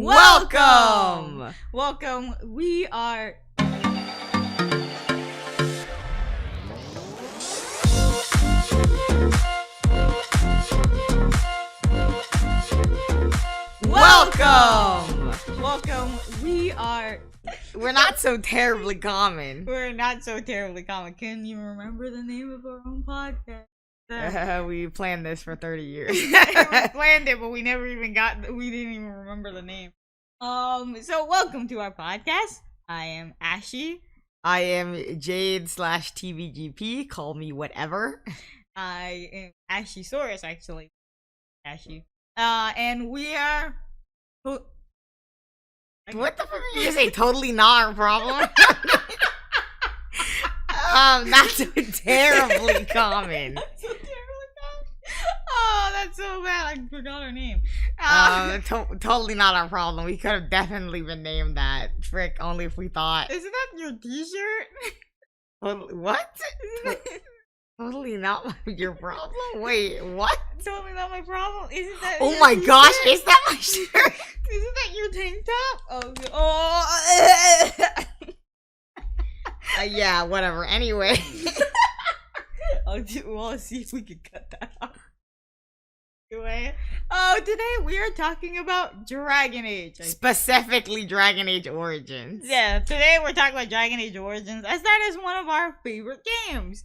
Welcome! Welcome. We are... Welcome! Welcome. We are... We're not so terribly common. We're not so terribly common. Can you remember the name of our own podcast? We planned this for 30 years. We planned it, but we never even we didn't even remember the name. So welcome to our podcast. I am Ashi. I am Jaede/TBGP. Call me whatever. I am Ashisaurus, actually. Ashi. And we are... What the fuck did you say? Totally not our problem? Not so terribly common. That's so terribly common. Oh, that's so bad. I forgot her name. Totally not our problem. We could have definitely been named that. Frick, only if we thought. Isn't that your t-shirt? What? Totally not your problem? Wait, what? Totally not my problem. Isn't that Oh your my t-shirt? gosh, is that my shirt? Isn't that your tank top? Yeah, whatever. Anyway. We'll see if we can cut that off. Anyway. Today we are talking about Dragon Age. Specifically Dragon Age Origins. Yeah, today we're talking about Dragon Age Origins, as that is one of our favorite games.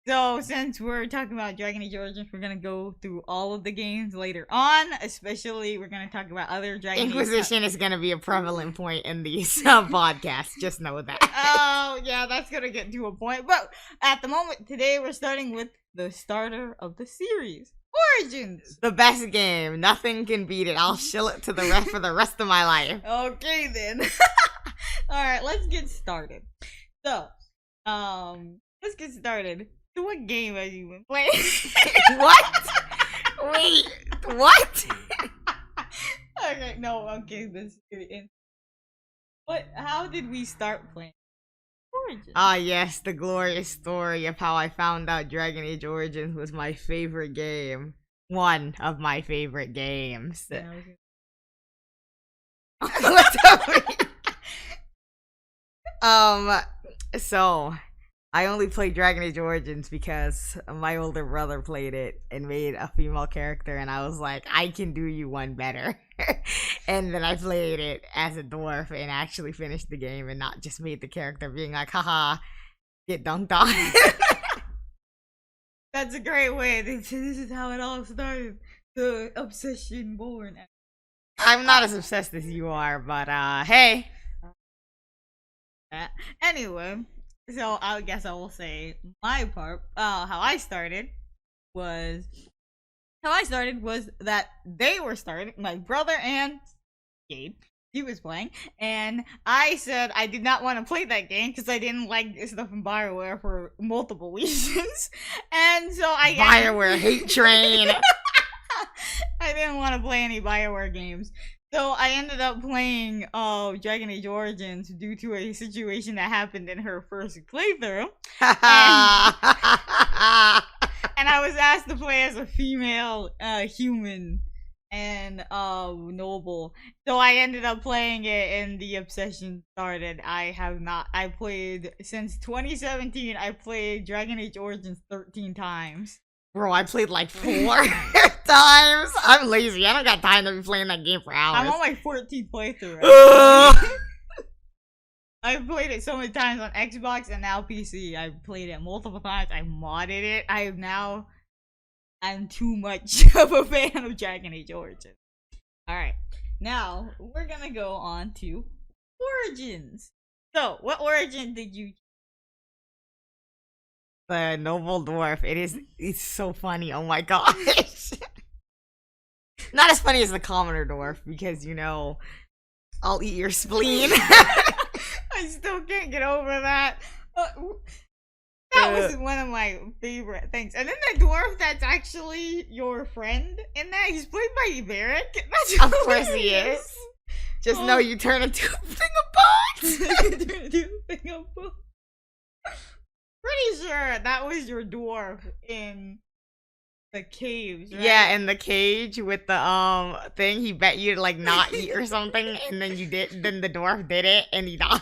So, since we're talking about Dragon Age Origins, we're gonna go through all of the games later on. Especially, we're gonna talk about other Dragon Age... Inquisition is gonna be a prevalent point in these podcasts. Just know that. Oh, yeah, that's gonna get to a point. But at the moment, today we're starting with the starter of the series, Origins. The best game. Nothing can beat it. I'll shill it to the rest for the rest of my life. Okay, then. Alright, let's get started. So, let's get started. So what game have you been playing? What? Wait, what? Okay, no, okay, this is gonna end. How did we start playing Origins? Ah, yes, the glorious story of how I found out Dragon Age Origins was my favorite game. One of my favorite games. Yeah, What's up? So I only played Dragon Age Origins because my older brother played it and made a female character, and I was like, I can do you one better. And then I played it as a dwarf and actually finished the game and not just made the character being like, haha, get dunked on. That's a great way. This is how it all started. The obsession born. I'm not as obsessed as you are, but hey. Anyway, so I guess I will say my part. How I started was that they were starting. My brother and Jaede, he was playing, and I said I did not want to play that game because I didn't like stuff in Bioware for multiple reasons, and so Bioware hate train. I didn't want to play any Bioware games. So I ended up playing Dragon Age Origins due to a situation that happened in her first playthrough. And I was asked to play as a female human and noble. So I ended up playing it and the obsession started. I played since 2017. I played Dragon Age Origins 13 times. Bro, I played like 4 times. I'm lazy. I don't got time to be playing that game for hours. I'm on my 14th playthrough. Right? I've played it so many times on Xbox and now PC. I've played it multiple times. I modded it. I'm too much of a fan of Dragon Age Origins. Alright, now we're gonna go on to Origins. So, what origin did you... The noble dwarf. It's so funny. Oh my gosh. Not as funny as the commoner dwarf because, you know, I'll eat your spleen. I still can't get over that. That was one of my favorite things. And then the dwarf that's actually your friend in that, he's played by Varric. That's of course he is. Just know you turn into a thing of bones. Turn into a thing of bones. Pretty sure that was your dwarf in the caves, right? Yeah, in the cage with the thing, he bet you to like not eat or something, and then you did. Then the dwarf did it, and he died.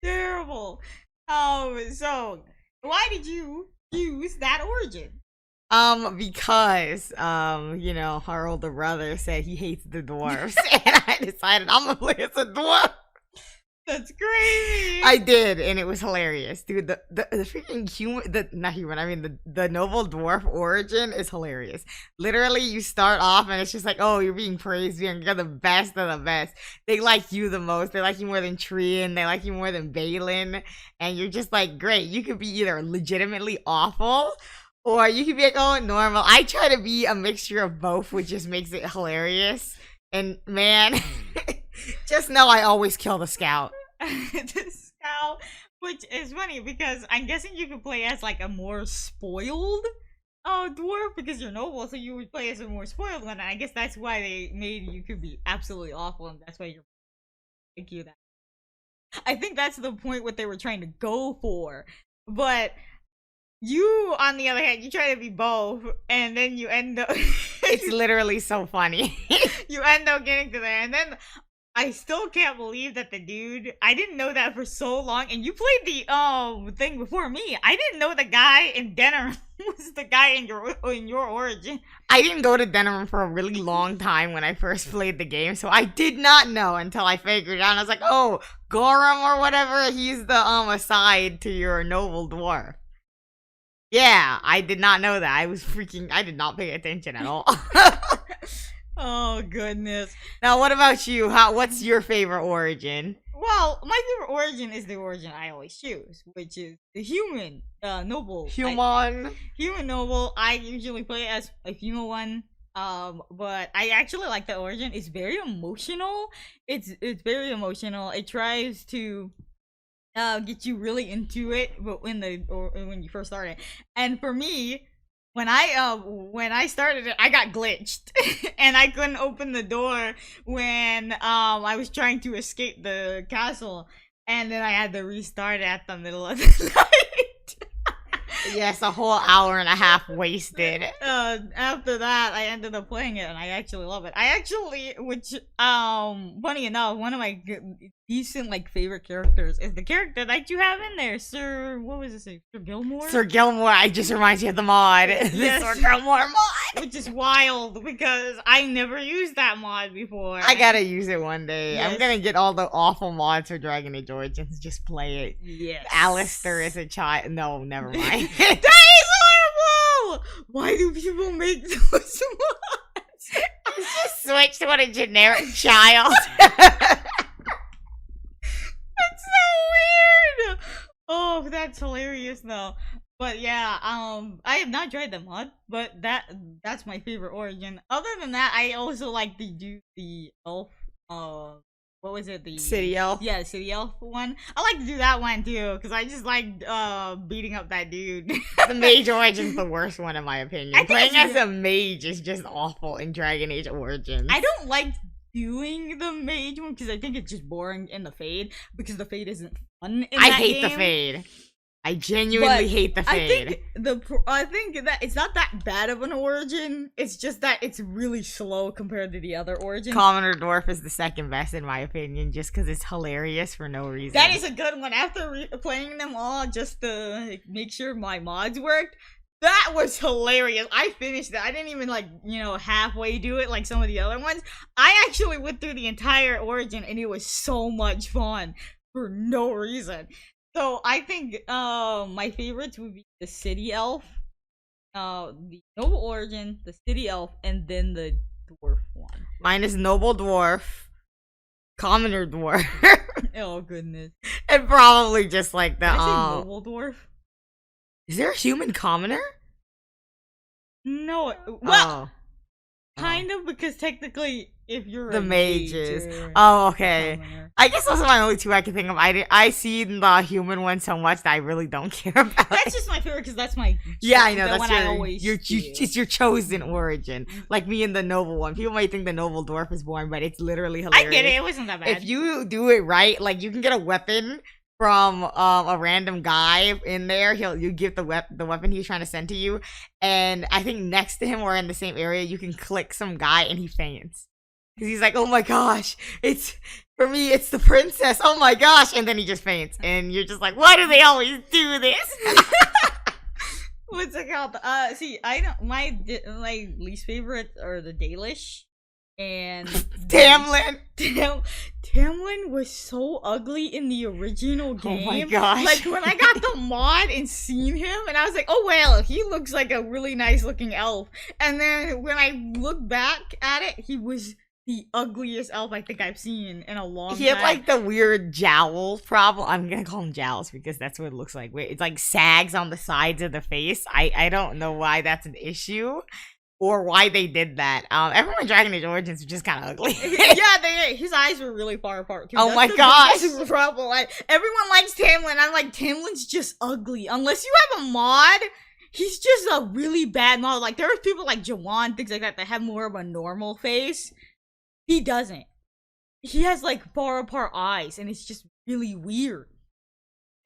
Terrible. So why did you use that origin? Because you know, our older brother said he hates the dwarves, and I decided I'm gonna play as a dwarf. That's crazy. I did, and it was hilarious, dude. The freaking the noble dwarf origin is hilarious. Literally, you start off, and it's just like, oh, you're being praised, and you're the best of the best. They like you the most. They like you more than Trian. They like you more than Balin, and you're just like, great. You could be either legitimately awful, or you could be like, oh, normal. I try to be a mixture of both, which just makes it hilarious. And man, just know I always kill the scout. The scout, which is funny because I'm guessing you could play as like a more spoiled dwarf because you're noble, so you would play as a more spoiled one. And I guess that's why they made you could be absolutely awful, and that's why you're like you that. I think that's the point what they were trying to go for, but. You, on the other hand, you try to be both, and then you end up... It's literally so funny. You end up getting to there, and then I still can't believe that the dude... I didn't know that for so long, and you played the thing before me. I didn't know the guy in Denerim was the guy in your origin. I didn't go to Denerim for a really long time when I first played the game, so I did not know until I figured it out. And I was like, oh, Gorham or whatever, he's the aside to your noble dwarf. Yeah, I did not know that. I did not pay attention at all. Oh, goodness. Now, what about you? What's your favorite origin? Well, my favorite origin is the origin I always choose, which is the human, noble. Human noble. I usually play as a human one. But I actually like the origin. It's very emotional. It's very emotional. It tries to... get you really into it, but when you first started. And for me, when I started it, I got glitched, and I couldn't open the door when I was trying to escape the castle, and then I had to restart it at the middle of the night. Yes, a whole hour and a half wasted. After that, I ended up playing it, and I actually love it. Which funny enough, one of my decent like favorite characters is the character that you have in there, Sir Gilmore. Sir Gilmore, I just reminds you of the mod. Yes. The Sir Gilmore mod, which is wild because I never used that mod before. I gotta use it one day. Yes. I'm gonna get all the awful mods for Dragon Age Origins. Just play it. Yes. Alistair is a child. No, never mind. That is horrible! Why do people make those mods? Just switch to a generic child. That's so weird. Oh, that's hilarious though. But yeah, I have not tried the mod, but that's my favorite origin. Other than that, I also like the elf. What was it? The City Elf? Yeah, City Elf one. I like to do that one too, because I just like beating up that dude. The mage origin's the worst one in my opinion. Playing as a mage is just awful in Dragon Age Origins. I don't like doing the mage one because I think it's just boring in the Fade, because the Fade isn't fun in I that hate game. the Fade. I genuinely hate the Fade. I think that it's not that bad of an origin. It's just that it's really slow compared to the other origins. Commoner Dwarf is the second best in my opinion, just because it's hilarious for no reason. That is a good one. After playing them all just to make sure my mods worked, that was hilarious. I finished it. I didn't even halfway do it like some of the other ones. I actually went through the entire origin, and it was so much fun for no reason. So I think my favorites would be the City Elf, the Noble Origin, the City Elf, and then the Dwarf one. Mine is Noble Dwarf, Commoner Dwarf. Oh goodness! And probably just like the Did I say Noble Dwarf? Is there a human commoner? No. Well, kind of, because technically, if you're the a mages. mage, Oh, okay. commoner. I guess those are my only two I can think of. I see the human one so much that I really don't care about. That's just my favorite because that's my I know the that's one I always it's your chosen origin. Like me and the noble one. People might think the noble dwarf is boring, but it's literally hilarious. I get it. It wasn't that bad. If you do it right, like you can get a weapon from a random guy in there. You give the weapon he's trying to send to you, and I think next to him or in the same area, you can click some guy and he faints because he's like, "Oh my gosh, it's for me, it's the princess. Oh my gosh!" And then he just faints, and you're just like, "Why do they always do this?" What's it called? See, I don't. My least favorite are the Dalish and Tamlin. Tamlin was so ugly in the original game. Oh my gosh! Like when I got the mod and seen him, and I was like, "Oh well, he looks like a really nice looking elf." And then when I look back at it, he was the ugliest elf I think I've seen in a long time. He had like the weird jowl problem. I'm gonna call him jowls because that's what it looks like. It's like sags on the sides of the face. I don't know why that's an issue or why they did that. Everyone in Dragon Age Origins was just kind of ugly. Yeah, his eyes were really far apart too. Oh my gosh! That's the problem. Everyone likes Tamlin. I'm like, Tamlin's just ugly. Unless you have a mod, he's just a really bad mod. Like there are people like Jawan, things like that have more of a normal face. He doesn't. He has like far apart eyes, and it's just really weird.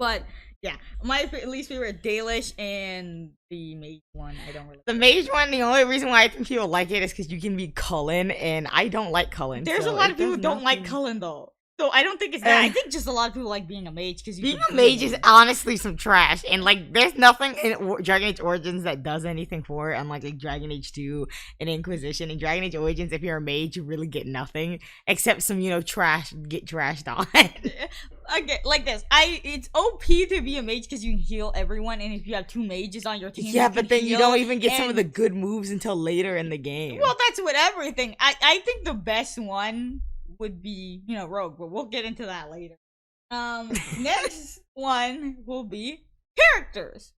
But yeah, my least favorite Dalish and the mage one. I don't really. The mage one. The only reason why I think people like it is because you can be Cullen, and I don't like Cullen. There's a lot of people who don't like Cullen though. So I don't think it's that. I think just a lot of people like being a mage because being a mage is honestly some trash, and like there's nothing in Dragon Age Origins that does anything for it. Unlike like Dragon Age 2 and Inquisition. In Dragon Age Origins, if you're a mage, you really get nothing except some get trashed on. Okay, like this. It's OP to be a mage because you can heal everyone, and if you have 2 mages on your team, yeah, but then you don't even get some of the good moves until later in the game. Well, that's with everything. I think the best one would be, Rogue, but we'll get into that later. Next one will be characters.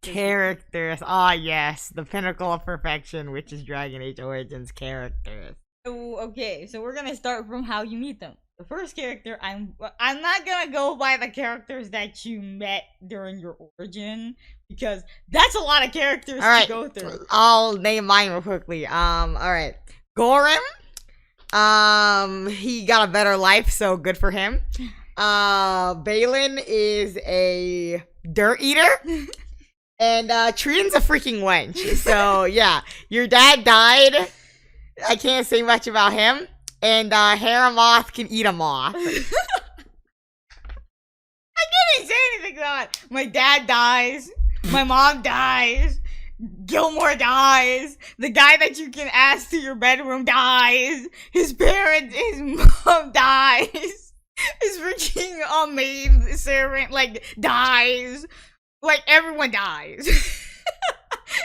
Characters. Ah, yes. The pinnacle of perfection, which is Dragon Age Origins characters. Okay, so we're gonna start from how you meet them. The first character, I'm not gonna go by the characters that you met during your origin, because that's a lot of characters to go through. I'll name mine real quickly. Alright. Gorham. He got a better life, so good for him. Balin is a dirt eater. And Trian's a freaking wench. So yeah, your dad died. I can't say much about him. And Haramoth can eat a moth. I can't even say anything about it. My dad dies. My mom dies. Gilmore dies. The guy that you can ask to your bedroom dies. His mom dies. His freaking maid servant dies. Everyone dies.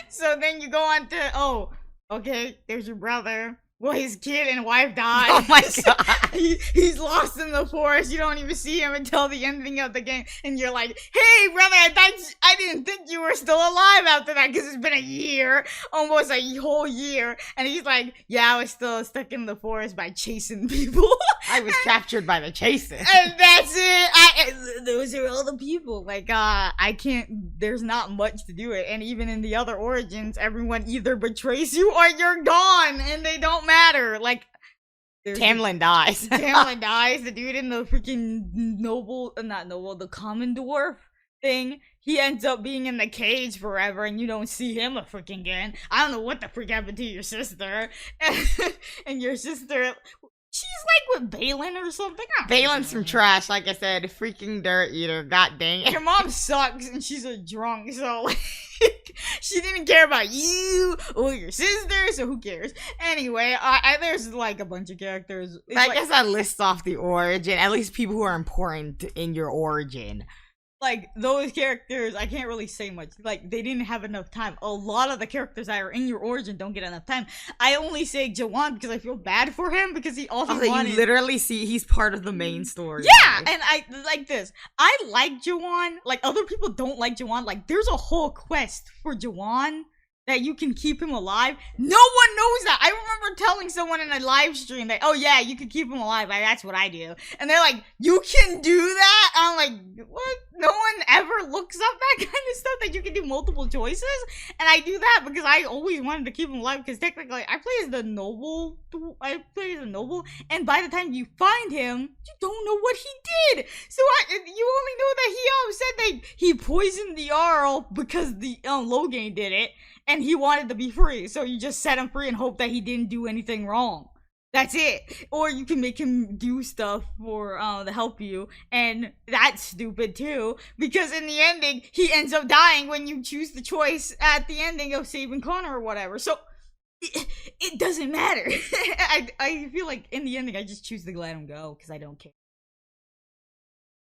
So then you go on to, okay, there's your brother. Well, his kid and wife died. Oh my god. He's lost in the forest. You don't even see him until the ending of the game. And you're like, hey, brother, I didn't think you were still alive after that because it's been a year. Almost a whole year. And he's like, yeah, I was still stuck in the forest by chasing people. I was captured by the chasers. And that's it. Those are all the people. I can't, there's not much to do it. And even in the other origins, everyone either betrays you or you're gone. And they don't matter. Tamlin dies. Tamlin dies. The dude in the freaking the common dwarf thing, he ends up being in the cage forever, and you don't see him a freaking again. I don't know what the freak happened to your sister. And your sister, she's with Balin or something. Balin's some trash, like I said, freaking dirt eater. God dang it. Your mom sucks, and she's a drunk, so she didn't care about you or your sister, so who cares? Anyway, there's a bunch of characters. I guess I list off the origin, at least people who are important in your origin. Those characters, I can't really say much. They didn't have enough time. A lot of the characters that are in your origin don't get enough time. I only say Jawan because I feel bad for him because he also wanted... You literally see he's part of the main story. Yeah, and I like this. I like Jawan. Other people don't like Jawan. There's a whole quest for Jawan that you can keep him alive. No one knows that. I remember telling someone in a live stream that, oh yeah, you can keep him alive. Like, that's what I do. And they're like, you can do that? I'm like, what? No one ever looks up that kind of stuff, that you can do multiple choices? And I do that because I always wanted to keep him alive, because technically I play as the noble. And by the time you find him, you don't know what he did. So you only know that he said that he poisoned the Jarl because the Logain did it. And he wanted to be free, so you just set him free and hope that he didn't do anything wrong. That's it. Or you can make him do stuff for to help you, and that's stupid too, because in the ending he ends up dying when you choose the choice at the ending of saving Connor or whatever. So it doesn't matter. I feel like in the ending I just choose to let him go because I don't care.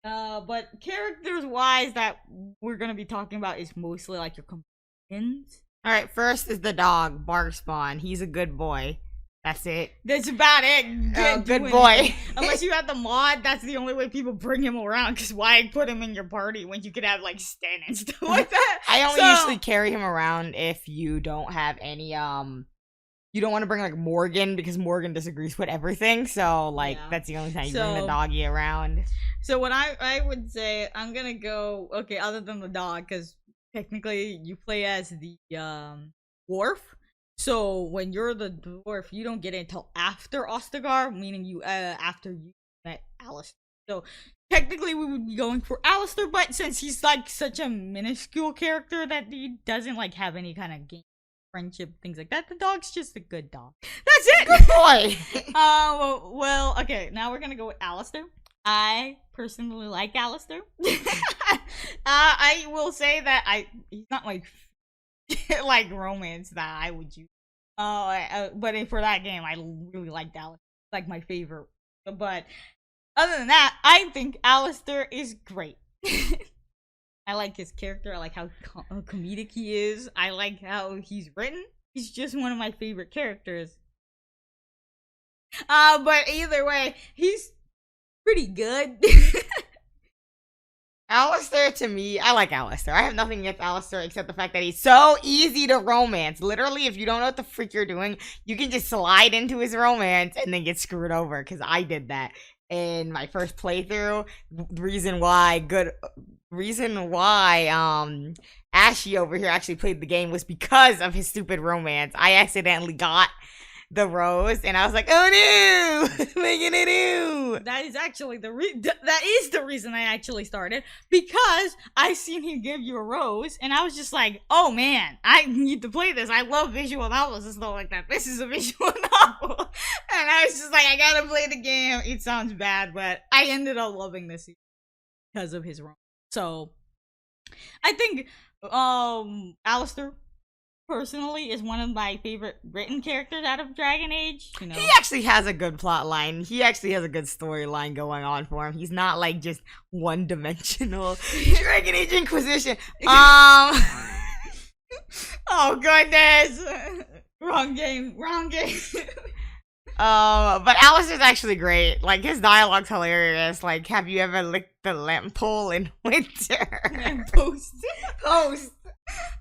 But characters wise that we're gonna be talking about is mostly like your companions. Alright, first is the dog, Barkspawn. He's a good boy. That's it. That's about it. Good boy. Unless you have the mod, that's the only way people bring him around, because why put him in your party when you could have, like, Sten and stuff like that? I only usually carry him around if you don't have any, you don't want to bring, like, Morgan, because Morgan disagrees with everything, so, like, that's the only time you bring the doggy around. So what I would say, I'm gonna go, okay, other than the dog, because technically, you play as the dwarf. So when you're the dwarf, you don't get it until after Ostagar, meaning you after you met Alistair. So technically, we would be going for Alistair, but since he's like such a minuscule character that he doesn't like have any kind of game, friendship, things like that, the dog's just a good dog. That's it. Good boy. Well, okay. Now we're gonna go with Alistair. I personally like Alistair. I will say that he's not like like romance that I would use. But for that game, I really liked Alistair. Like my favorite. But other than that, I think Alistair is great. I like his character. I like how comedic he is. I like how he's written. He's just one of my favorite characters. But either way, he's pretty good. Alistair, to me, I like Alistair. I have nothing against Alistair except the fact that he's so easy to romance. Literally, if you don't know what the freak you're doing, you can just slide into his romance and then get screwed over, because I did that in my first playthrough. The reason why Ashy over here actually played the game was because of his stupid romance. I accidentally got the rose, and I was like, oh no, what am I gonna do? That is actually the reason I actually started, because I seen him give you a rose, and I was just like, oh man, I need to play this. I love visual novels and stuff like that. This is a visual novel. And I was just like, I gotta play the game. It sounds bad, but I ended up loving this because of his romance. So I think Alistair personally is one of my favorite written characters out of Dragon Age. You know, he actually has a good plot line. He actually has a good storyline going on for him. He's not like just one-dimensional Dragon Age Inquisition. Oh goodness, wrong game. But Alistair's actually great. Like, his dialogue's hilarious. Like, have you ever licked the lamp pole in winter? Post.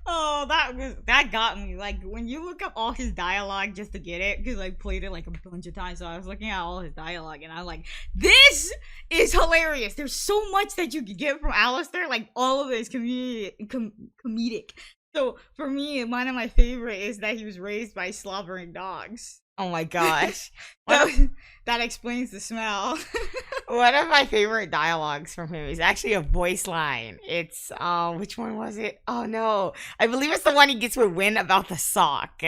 Oh, that got me. Like, when you look up all his dialogue just to get it, because I played it like a bunch of times, so I was looking at all his dialogue, and I'm like, this is hilarious. There's so much that you can get from Alistair. Like, all of it is comedic. So, for me, one of my favorite is that he was raised by slobbering dogs. Oh my gosh. That explains the smell. One of my favorite dialogues from him is actually a voice line. It's, which one was it? Oh no. I believe it's the one he gets with Win about the sock.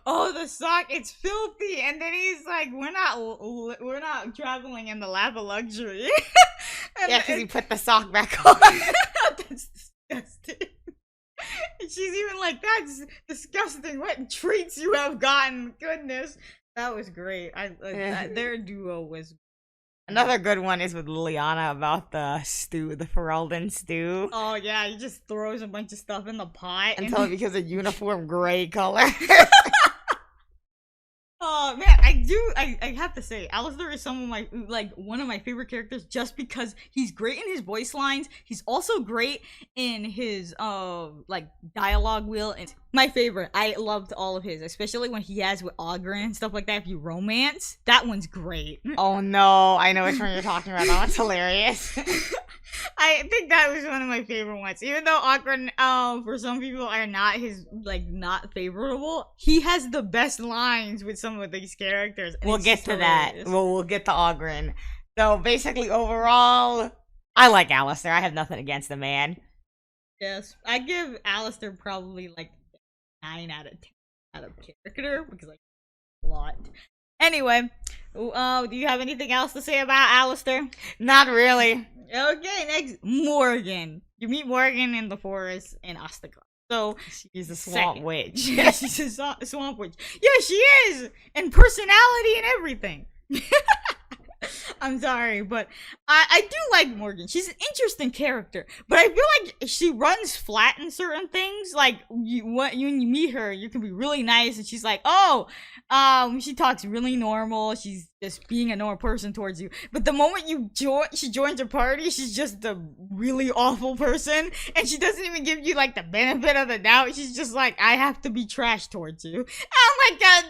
Oh, the sock, it's filthy. And then he's like, we're not traveling in the lap of luxury. Yeah, because he put the sock back on. That's disgusting. She's even like, that's disgusting. What treats you have gotten. Goodness. That was great. Their duo was... Another good one is with Liliana about the stew, the Ferelden stew. Oh yeah, he just throws a bunch of stuff in the pot. Until it becomes a uniform gray color. Oh man, I have to say, Alistair is one of my favorite characters just because he's great in his voice lines. He's also great in his dialogue wheel. And my favorite. I loved all of his, especially when he has with Ogre and stuff like that. If you romance, that one's great. Oh no, I know which one you're talking about. That one's hilarious. I think that was one of my favorite ones. Even though Ogre, for some people are not not favorable, he has the best lines with some of these characters. We'll get to that. We'll get to Ogren. So basically, overall, I like Alistair. I have nothing against the man. Yes, I give Alistair probably 9 out of 10 out of character because a lot. Anyway, do you have anything else to say about Alistair? Not really. Okay, next, Morgan. You meet Morgan in the forest in Ostagar. So she's a swamp witch. Yeah, she's a swamp witch. Yeah, she is, and personality and everything. I'm sorry, but I do like Morgan. She's an interesting character, but I feel like she runs flat in certain things. Like when you meet her, you can be really nice, and she's like, she talks really normal. She's just being a normal person towards you. But the moment she joins your party, she's just a really awful person, and she doesn't even give you the benefit of the doubt. She's just like, I have to be trash towards you. Oh my god,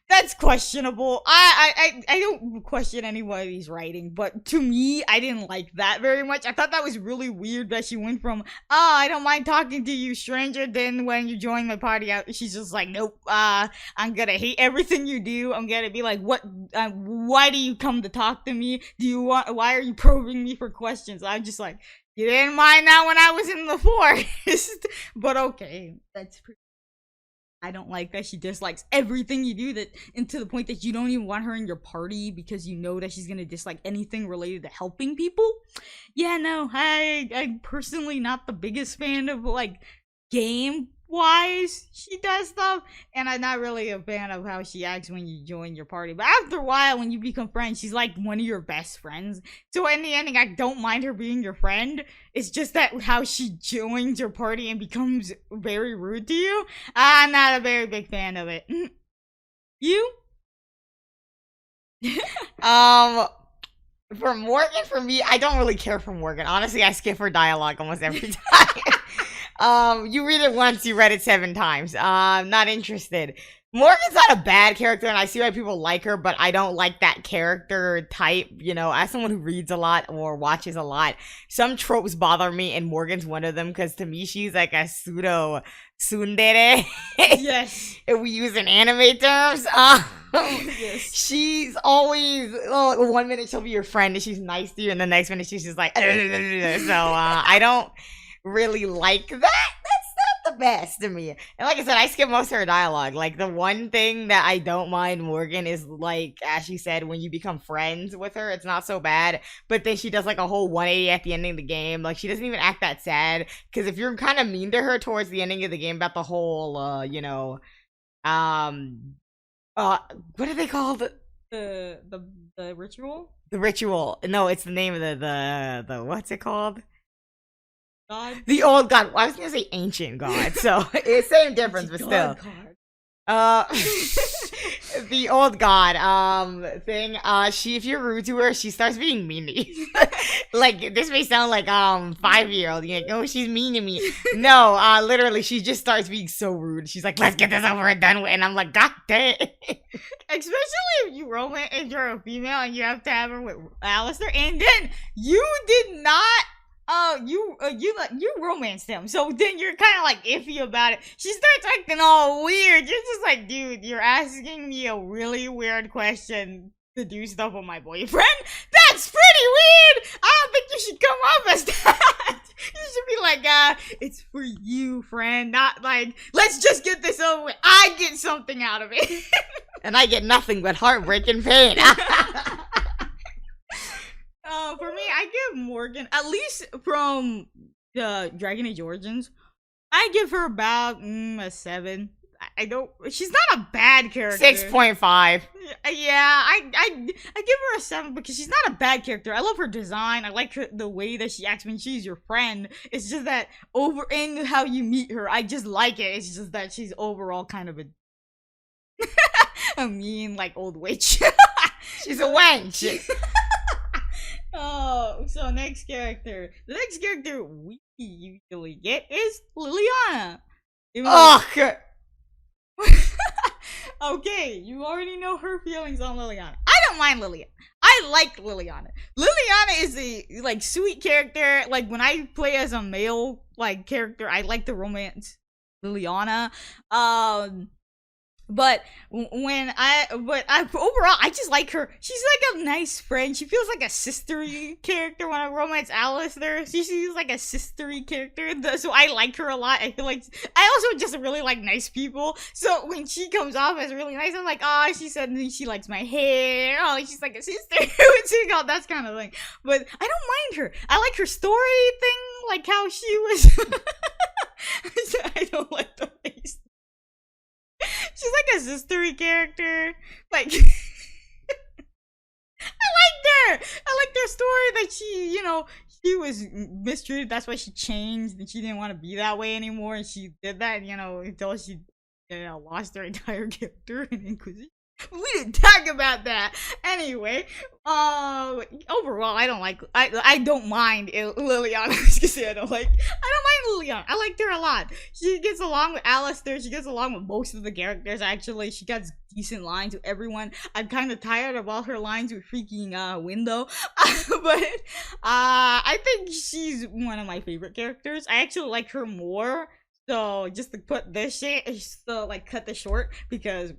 that's questionable. I don't question anybody's writing, but to me, I didn't like that very much. I thought that was really weird that she went from, I don't mind talking to you, stranger, then when you join my party out, she's just like, nope, I'm gonna hate everything you do. I'm gonna be like, what, why do you come to talk to me? Why are you probing me for questions? I'm just like, you didn't mind that when I was in the forest. But okay, that's pretty. I don't like that she dislikes everything you do, and to the point that you don't even want her in your party because you know that she's gonna dislike anything related to helping people. Yeah, no, I'm personally not the biggest fan of game wise she does stuff, and I'm not really a fan of how she acts when you join your party. But after a while, when you become friends, she's like one of your best friends. So in the ending, I don't mind her being your friend. It's just that how she joins your party and becomes very rude to you, I'm not a very big fan of it. You? For Morgan, for me, I don't really care for Morgan. Honestly, I skip her dialogue almost every time. You read it once, you read it 7 times. Not interested. Morgan's not a bad character, and I see why people like her, but I don't like that character type, as someone who reads a lot or watches a lot. Some tropes bother me, and Morgan's one of them, because to me, she's like a pseudo tsundere. Yes. If we use in anime terms. Yes. She's always, 1 minute she'll be your friend, and she's nice to you, and the next minute she's just like, so, I don't really like that. That's not the best to me. And like I said, I skip most of her dialogue. The one thing that I don't mind Morgan is, as she said, when you become friends with her, it's not so bad. But then she does a whole 180 at the ending of the game. She doesn't even act that sad. Because if you're kind of mean to her towards the ending of the game about the whole, what are they called? The ritual? The ritual. No, it's the name of the what's it called? God? The old god. I was gonna say ancient god, so it's same difference, but still. The old god thing. If you're rude to her, she starts being mean to you. This may sound like 5-year-old. You're like, oh, she's mean to me. No, literally, she just starts being so rude. She's like, let's get this over and done with. And I'm like, god damn. Especially if you're a female and you have to have her with Alistair, and then you did not. You romanced him, so then you're kind of iffy about it. She starts acting all weird. You're just like, dude, you're asking me a really weird question to do stuff with my boyfriend? That's pretty weird! I don't think you should come off as that! You should be like, it's for you, friend. Not let's just get this over with. I get something out of it. And I get nothing but heartbreak and pain. For me, I give Morgan, at least from the Dragon Age Origins, I give her about a 7. She's not a bad character. 6.5. Yeah, I give her a 7 because she's not a bad character. I love her design. I like the way that she acts when she's your friend. It's just that in how you meet her, I just like it. It's just that she's overall kind of a a mean like old witch. She's a wench. Oh, so next character. The next character we usually get is Liliana. Oh. Okay, you already know her feelings on Liliana. I don't mind Liliana. I like Liliana. Liliana is a like sweet character. Like when I play as a male like character, I like the romance Liliana. But overall, I just like her. She's like a nice friend. She feels like a sistery character when I romance Alistair. She's like a sistery character, so I like her a lot. I feel like I also just really like nice people. So when she comes off as really nice, I'm like, oh, she said she likes my hair. Oh, she's like a sister. That's kind of thing. But I don't mind her. I like her story thing, like how she was. I don't like the face. She's like a sistery character. Like, I liked her. I liked her story that she was mistreated. That's why she changed and she didn't want to be that way anymore. And she did that, until she lost her entire character in Inquisition. We didn't talk about that. Anyway, overall, I don't mind Liliana. I don't mind Liliana. I liked her a lot. She gets along with Alistair. She gets along with most of the characters, actually. She got decent lines with everyone. I'm kind of tired of all her lines with freaking Window. But I think she's one of my favorite characters. I actually like her more. So just to put this cut this short because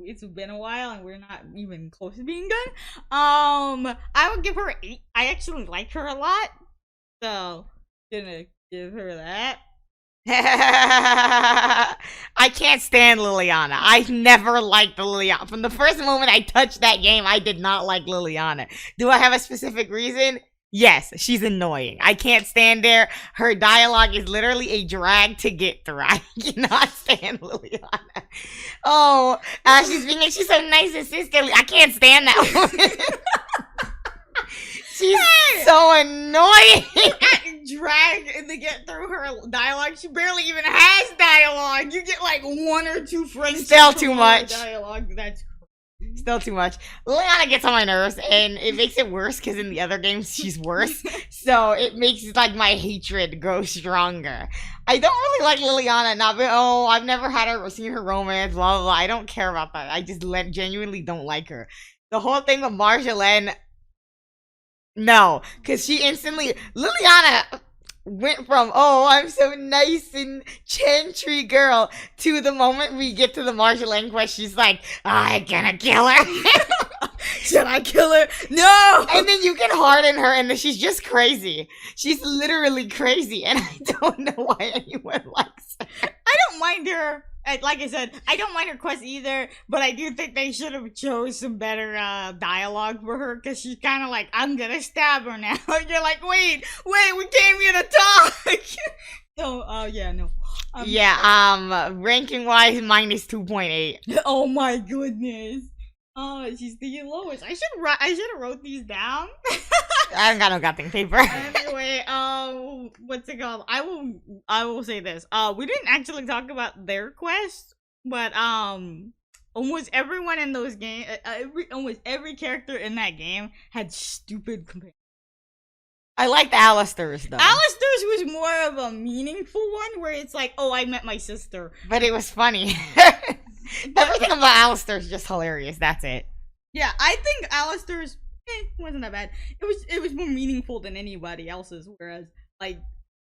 it's been a while and we're not even close to being done. I would give her 8. I actually like her a lot, so gonna give her that. I can't stand Liliana. I never liked Liliana. From the first moment I touched that game, I did not like Liliana. Do I have a specific reason? Yes, she's annoying. I can't stand her. Her dialogue is literally a drag to get through. I cannot stand Liliana. Oh, she's being like, she's so nice and sisterly. I can't stand that woman. She's so annoying. Drag to get through her dialogue. She barely even has dialogue. You get like 1 or 2 phrases. Still too much. Dialogue. That's still too much. Liliana gets on my nerves, and it makes it worse because in the other games she's worse. So it makes like my hatred grow stronger. I don't really like Liliana. I've never seen her romance. Blah blah blah. I don't care about that. I just genuinely don't like her. The whole thing with Marjolaine. No, because she instantly Liliana went from I'm so nice and chantry girl to the moment we get to the Marjolaine quest, she's like, I'm gonna kill her. Should I kill her? No! And then you can harden her and then she's just crazy. She's literally crazy and I don't know why anyone likes her. I don't mind her. Like I said, I don't mind her quest either, but I do think they should have chose some better dialogue for her, because she's kind of like, I'm gonna stab her now. And you're like, wait, we came here to talk. So, yeah, no. Ranking wise, mine is 2.8. Oh my goodness. Oh, she's the lowest. I should have wrote these down. I haven't got no goddamn paper. Anyway, what's it called? I will say this. We didn't actually talk about their quest, but almost everyone in those games, almost every character in that game had stupid companions. I liked Alistair's though. Alistair's was more of a meaningful one, where it's like, oh, I met my sister. But it was funny. Everything about Alistair is just hilarious. That's it. Yeah, I think Alistair's wasn't that bad. It was more meaningful than anybody else's. Whereas, like,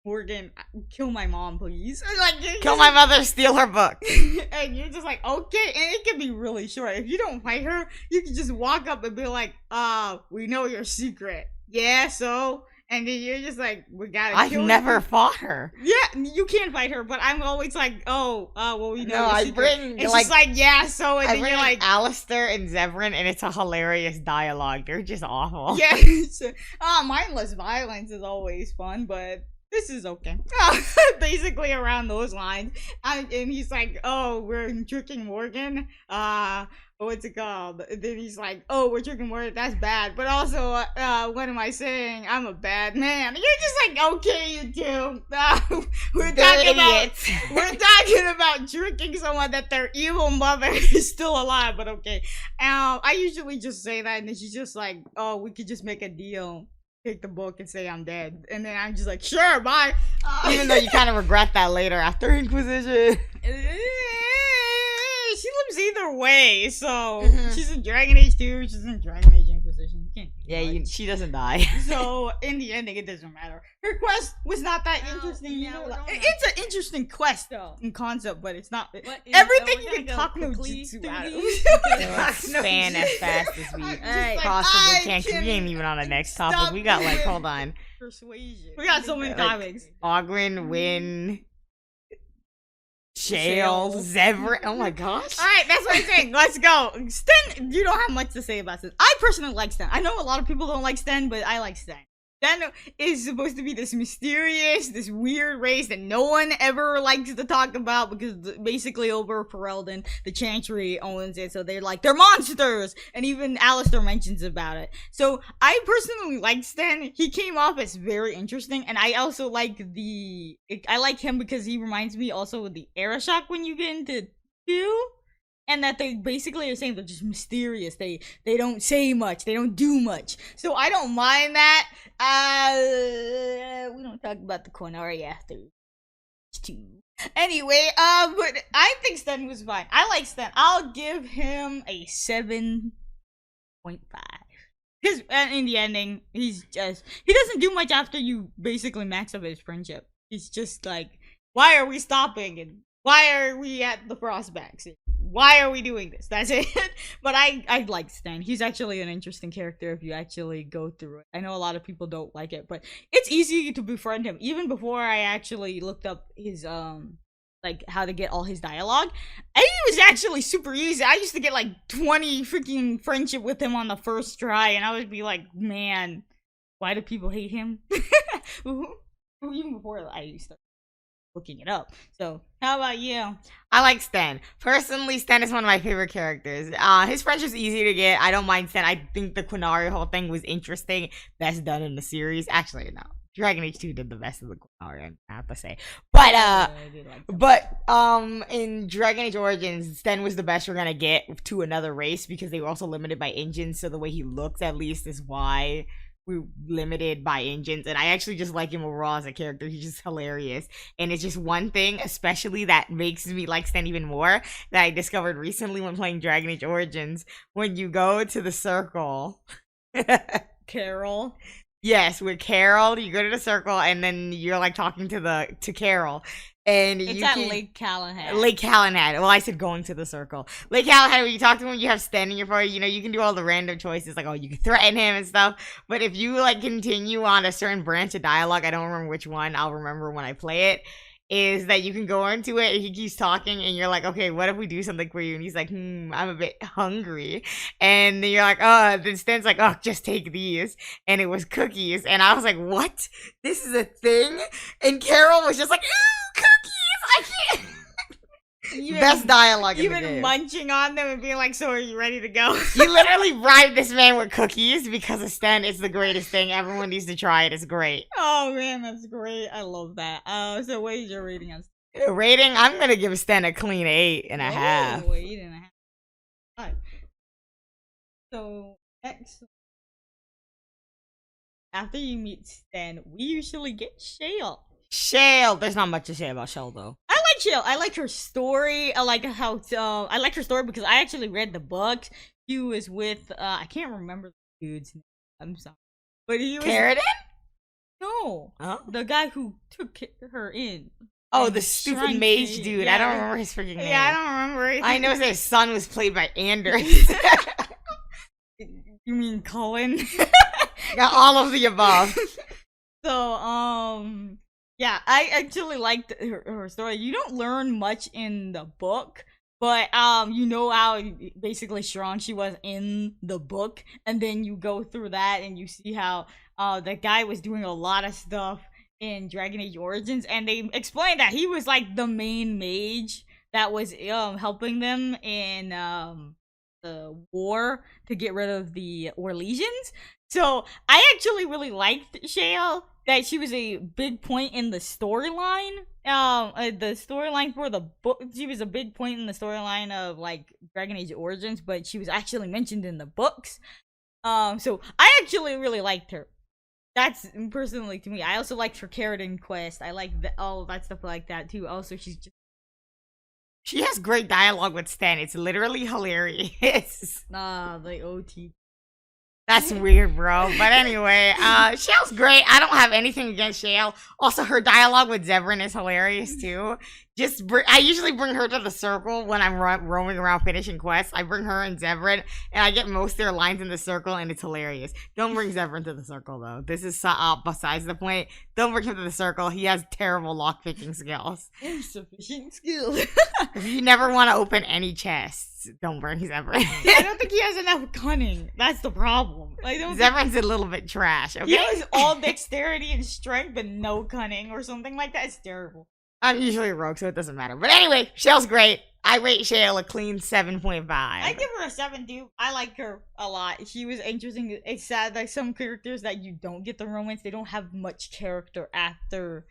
Morgan, kill my mom, please. Like, kill my mother, steal her book. And you're just like, okay. And it can be really short. If you don't fight her, you can just walk up and be like, we know your secret. Yeah, so. And then you're just like, we gotta kill her. I've never fought her. Yeah, you can fight her, but I'm always like, well, we know. No, I bring it's just like, yeah, so. And I then bring you're like, Alistair and Zevran, and it's a hilarious dialogue. They're just awful. Yeah. Mindless violence is always fun, but this is okay. Basically around those lines. And he's like, we're tricking Morgan. what's it called? And then he's like, "Oh, we're drinking more. That's bad." But also, what am I saying? I'm a bad man. You're just like, okay, you do. We're talking about drinking someone that their evil mother is still alive. But okay, I usually just say that, and then she's just like, "Oh, we could just make a deal. Take the book and say I'm dead." And then I'm just like, "Sure, bye." Even though you kind of regret that later after Inquisition. She lives either way, so she's in Dragon Age 2, she's in Dragon Age Inquisition. She doesn't die. So in the ending, it doesn't matter. Her quest was not that interesting. It's an interesting quest though, in concept, but it's not. Everything you can talk no jutsu out of. Span as fast as we possibly can. We ain't even on the next topic. We got like, hold on. Persuasion. We got so many topics. Ogwyn, Wynn. Shale, Zevran. Oh my gosh. Alright, that's what I'm saying. Let's go. Sten, you don't have much to say about this. I personally like Sten. I know a lot of people don't like Sten, but I like Sten. Sten is supposed to be this mysterious, this weird race that no one ever likes to talk about because basically over Ferelden, the Chantry owns it, so they're like, they're monsters! And even Alistair mentions about it. So, I personally like Sten. He came off as very interesting, and I also like I like him because he reminds me also of the Arashok when you get into 2. And that they basically are saying they're just mysterious. They don't say much. They don't do much. So I don't mind that. We don't talk about the Qunari after 2. Anyway, but I think Sten was fine. I like Sten. I'll give him a 7.5. Because in the ending, he doesn't do much after you basically max up his friendship. He's just like, why are we stopping? And why are we at the Frostbacks? Why are we doing this? That's it. But I like Sten. He's actually an interesting character if you actually go through it. I know a lot of people don't like it, but it's easy to befriend him. Even before I actually looked up his like how to get all his dialogue, it was actually super easy. I used to get like 20 freaking friendship with him on the first try, and I would be like, man, why do people hate him? Even before I used to looking it up. So, how about you? I like Sten. Personally, Sten is one of my favorite characters. His friendship's easy to get. I don't mind Sten. I think the Qunari whole thing was interesting. Best done in the series. Actually, no. Dragon Age 2 did the best of the Qunari, I have to say. But, in Dragon Age Origins, Sten was the best we're gonna get to another race because they were also limited by engines, so the way he looks, at least, is why we're limited by engines. And I actually just like him overall as a character. He's just hilarious, and it's just one thing especially that makes me like Sten even more that I discovered recently when playing Dragon Age Origins. When you go to the circle Carol. Yes, with Carol, you go to the circle and then you're like talking to Carol. And it's at Lake Callahan. Lake Callahan. Well, I said going to the circle. Lake Callahan, when you talk to him, you have Sten in your party. You know, you can do all the random choices, like, oh, you can threaten him and stuff. But if you, like, continue on a certain branch of dialogue, I don't remember which one, I'll remember when I play it, is that you can go into it and he keeps talking and you're like, okay, what if we do something for you? And he's like, I'm a bit hungry. And then you're like, oh, then Sten's like, oh, just take these. And it was cookies. And I was like, what? This is a thing? And Carol was just like, ew, cookies! I can't. Best dialogue in the game. Even munching on them and being like, so are you ready to go? You literally bribed this man with cookies because of Sten. It's the greatest thing. Everyone needs to try it. It's great. Oh man, that's great. I love that. So what is your rating on Sten? Rating? I'm gonna give Sten a clean 8.5. 8.5. Alright. So next, after you meet Sten, we usually get Shale. Shale. There's not much to say about Shale though. I like Shale. I like her story. I like how I like her story because I actually read the book. He was with I can't remember the dude's name. I'm sorry, but he was Carradine? No, the guy who took her in. Oh, the stupid mage dude. Yeah, I don't remember his freaking name. Yeah, I don't remember it. I know his son was played by Anders. You mean Cullen? Got all of the above. So, yeah, I actually liked her story. You don't learn much in the book, but you know how basically strong she was in the book, and then you go through that and you see how the guy was doing a lot of stuff in Dragon Age Origins, and they explained that he was like the main mage that was helping them in war to get rid of the Orlesians. So I actually really liked Shale. That she was a big point in the storyline. The storyline for the book. She was a big point in the storyline of like Dragon Age Origins, but she was actually mentioned in the books. So I actually really liked her. That's personally to me. I also liked her Keratin quest. I like all of that stuff like that too. Also, she has great dialogue with Stan. It's literally hilarious. The OT. That's weird, bro. But anyway, Shale's great. I don't have anything against Shale. Also, her dialogue with Zevran is hilarious too. I usually bring her to the circle when I'm roaming around finishing quests. I bring her and Zevran, and I get most of their lines in the circle, and it's hilarious. Don't bring Zevran to the circle, though. This is besides the point. Don't bring him to the circle. He has terrible lockpicking skills. Insufficient skills. If you never want to open any chests, don't bring Zevran. I don't think he has enough cunning. That's the problem. Zevran's a little bit trash, okay? He has all dexterity and strength, but no cunning or something like that. It's terrible. I'm usually a rogue, so it doesn't matter. But anyway, Shale's great. I rate Shale a clean 7.5. I give her a 7 too. I like her a lot. She was interesting. It's sad that some characters that you don't get the romance, they don't have much character after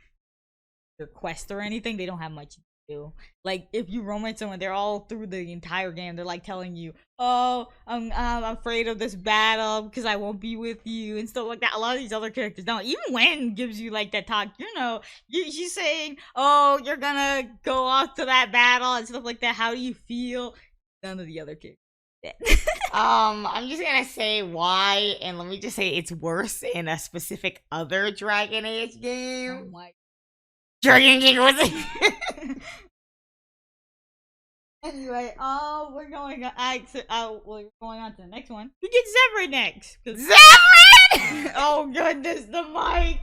their quest or anything. They don't have much to do. Like if you romance someone, they're all through the entire game. They're like telling you, "Oh, I'm afraid of this battle because I won't be with you" and stuff like that. A lot of these other characters don't. Even Wen gives you like that talk. She's saying, "Oh, you're gonna go off to that battle" and stuff like that. How do you feel? None of the other characters. I'm just gonna say why, and let me just say it's worse in a specific other Dragon Age game. Oh my. Dragon Age was it? Anyway, we're going on to the next one. We get Zevran next. Zevran! Oh goodness, the mic.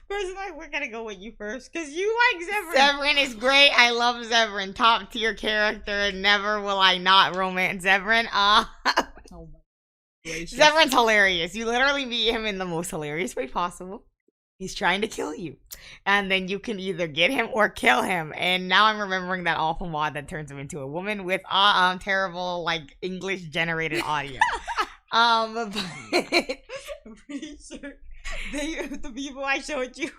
Personally, we're gonna go with you first because you like Zevran. Zevran is great. I love Zevran. Top tier character. Never will I not romance Zevran. Oh my gracious. Zevran's hilarious. You literally meet him in the most hilarious way possible. He's trying to kill you. And then you can either get him or kill him. And now I'm remembering that awful mod that turns him into a woman with terrible, like, English-generated audio. I'm pretty sure the people I showed you,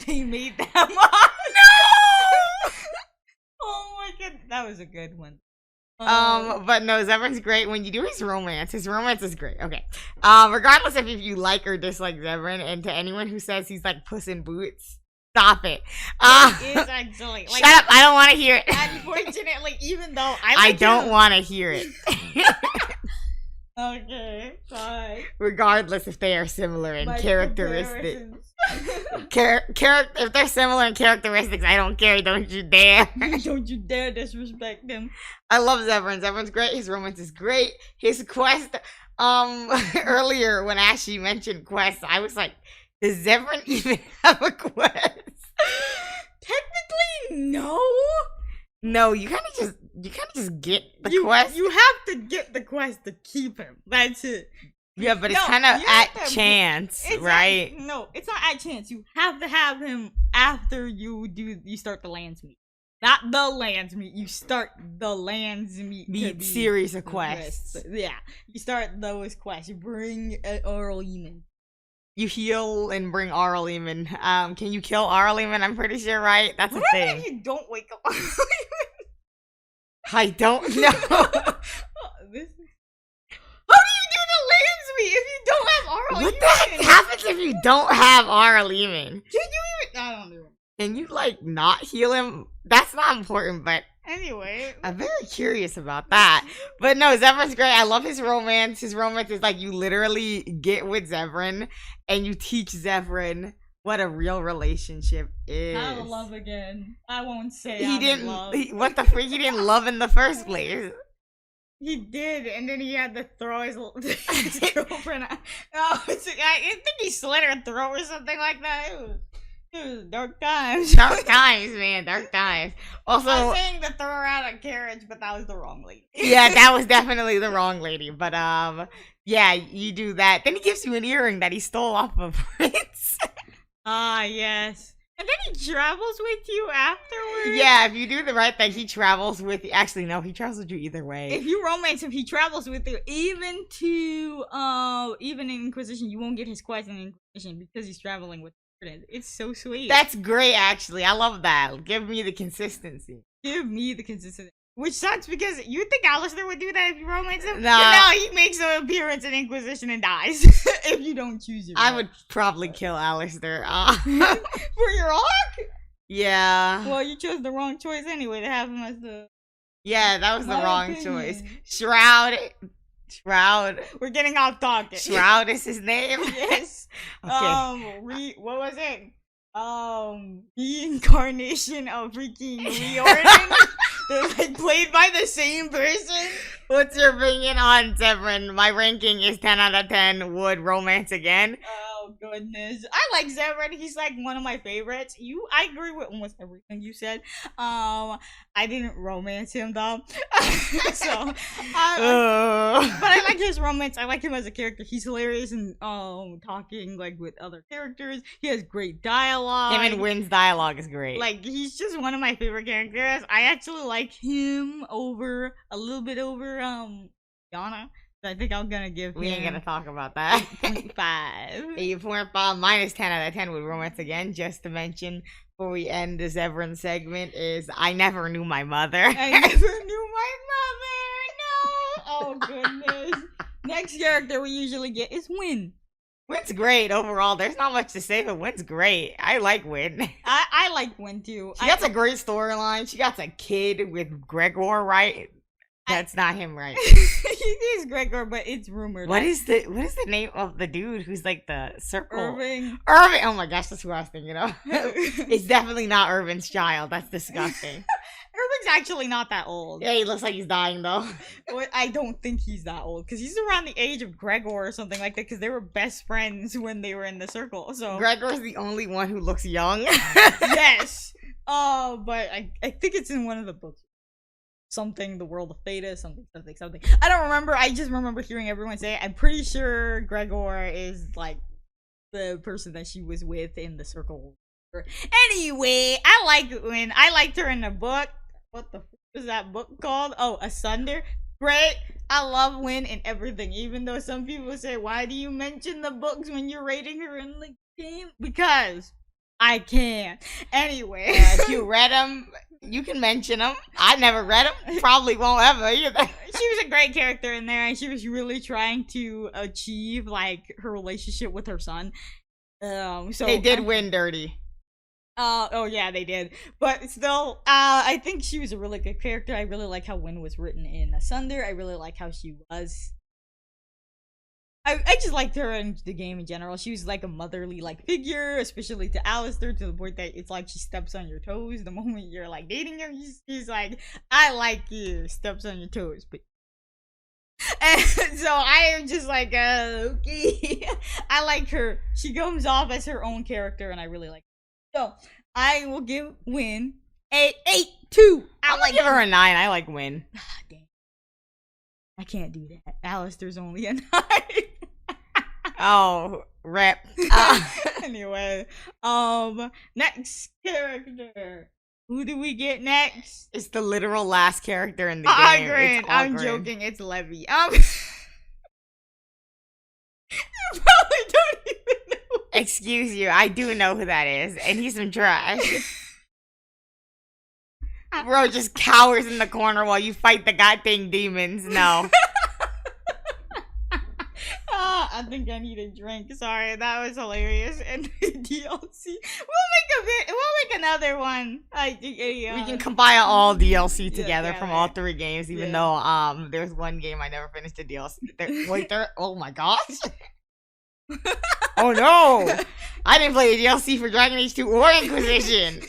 they made that mod. No! Oh my god, that was a good one. But no, Zevran's great. When you do his romance is great. Okay. Regardless of if you like or dislike Zevran, and to anyone who says he's like Puss in Boots, stop it. It is actually. Like, shut up, I don't want to hear it. Unfortunately, even though I don't want to hear it. Okay, fine. Regardless if they are similar in characteristics. If they're similar in characteristics, I don't care. Don't you dare. Don't you dare disrespect them. I love Zevran. Zevran's great. His romance is great. His quest, earlier when Ashy mentioned quests, I was like, does Zevran even have a quest? Technically, no. No, you kind of just get the quest. You have to get the quest to keep him. That's it. Yeah, but it's kind of at chance, right? No, it's not at chance. You have to have him after you start the lands meet. Not the lands meet. You start the lands meet series of quests. Yeah, you start those quests. You bring Oral Eamon. You heal and bring Oral Eamon. Can you kill Oral Eamon? I'm pretty sure, right? That's a thing. If you don't wake up Oral Eamon? I don't know. How do you do the lands meet if you don't have Oral Eamon? What the heck happens if you don't have Oral Eamon? Can you even? I don't know. Can you like not heal him? That's not important, but anyway, I'm very curious about that. But no, Zevran's great. I love his romance. His romance is like you literally get with Zevran and you teach Zevran what a real relationship is. How to love again. I won't say he didn't love. What the freak? He didn't love in the first place. He did, and then he had to throw his girlfriend out. No, I think he slit her throat or something like that. It was dark times. Dark times, man. Dark times. Also, I was saying to throw her out of carriage, but that was the wrong lady. Yeah, that was definitely the wrong lady. But yeah, you do that. Then he gives you an earring that he stole off of Prince. Ah, yes. And then he travels with you afterwards? Yeah, if you do the right thing, he travels with you. Actually, no, he travels with you either way. If you romance him, he travels with you. Even in Inquisition, you won't get his quest in Inquisition because he's traveling with you. It's so sweet. That's great, actually. I love that. Give me the consistency. Give me the consistency. Which sucks because you think Alistair would do that if you romance him? No. No, he makes an appearance in Inquisition and dies if you don't choose him. I would probably kill Alistair. For your arc? Yeah. Well, you chose the wrong choice anyway to have him as the... Yeah, that was the My wrong opinion. choice. Shroud. We're getting off topic. Shroud is his name? Yes. Okay. What was it? Reincarnation of freaking Riordan. They're like played by the same person. What's your opinion on Severin? My ranking is 10 out of 10. Would romance again? Oh goodness, I like Severin. He's like one of my favorites. I agree with almost everything you said. I didn't romance him though, so. But I like his romance. I like him as a character. He's hilarious and talking like with other characters. He has great dialogue. Him and Wynn's dialogue is great. Like he's just one of my favorite characters. I actually like him a little bit over Yana. I think I'm gonna give him. We ain't gonna talk about that. 8.5. 8.5 minus 10 out of 10 with romance again. Just to mention before we end the Severin segment is I never knew my mother. I never knew my mother. No. Oh goodness. Next character we usually get is Wynn. Wynn's great overall. There's not much to say, but Wynn's great. I like Wynn. I like Wynn too. She got a great storyline. She got a kid with Gregor, right? That's not him, right? He is Gregor, but it's rumored. What is the name of the dude who's like the circle? Irving. Oh my gosh, that's who I was thinking of. It's definitely not Irvin's child. That's disgusting. Irving's actually not that old. Yeah, he looks like he's dying though. I don't think he's that old because he's around the age of Gregor or something like that because they were best friends when they were in the circle. So Gregor's the only one who looks young. Yes. But I think it's in one of the books. Something, the world of Theta, something. I don't remember. I just remember hearing everyone say it. I'm pretty sure Gregor is like the person that she was with in the circle. Anyway, I liked her in the book. What the f is that book called? Oh, Asunder. Great. I love Wynn and everything. Even though some people say, why do you mention the books when you're rating her in the game? Because I can. Anyway. If you read them, you can mention them. I never read them. Probably won't ever either. She was a great character in there, and she was really trying to achieve like her relationship with her son. So they did win dirty. Oh yeah, they did. But still, I think she was a really good character. I really like how Wynn was written in Asunder. I really like how she was. I just liked her in the game in general. She was like a motherly like figure, especially to Alistair, to the point that it's like she steps on your toes the moment you're like dating her. She's like, I like you, steps on your toes, but and so I am just like, okay. I like her. She comes off as her own character, and I really like her. So I will give Wynn a 8.2. I like give her a 9. I like Wynn. Damn. I can't do that. Alistair's only a 9. Oh, rip. Anyway, next character. Who do we get next? It's the literal last character in the game. Ogren. I'm joking. It's Levy. You probably don't even know. Excuse you. I do know who that is, and he's some trash. Bro just cowers in the corner while you fight the goddamn demons. No. I think I need a drink. Sorry, that was hilarious. And the DLC. We'll make another one. We can compile all DLC together yeah, from right. all 3 games, even though there's one game I never finished the DLC. Oh my gosh. Oh no! I didn't play a DLC for Dragon Age 2 or Inquisition.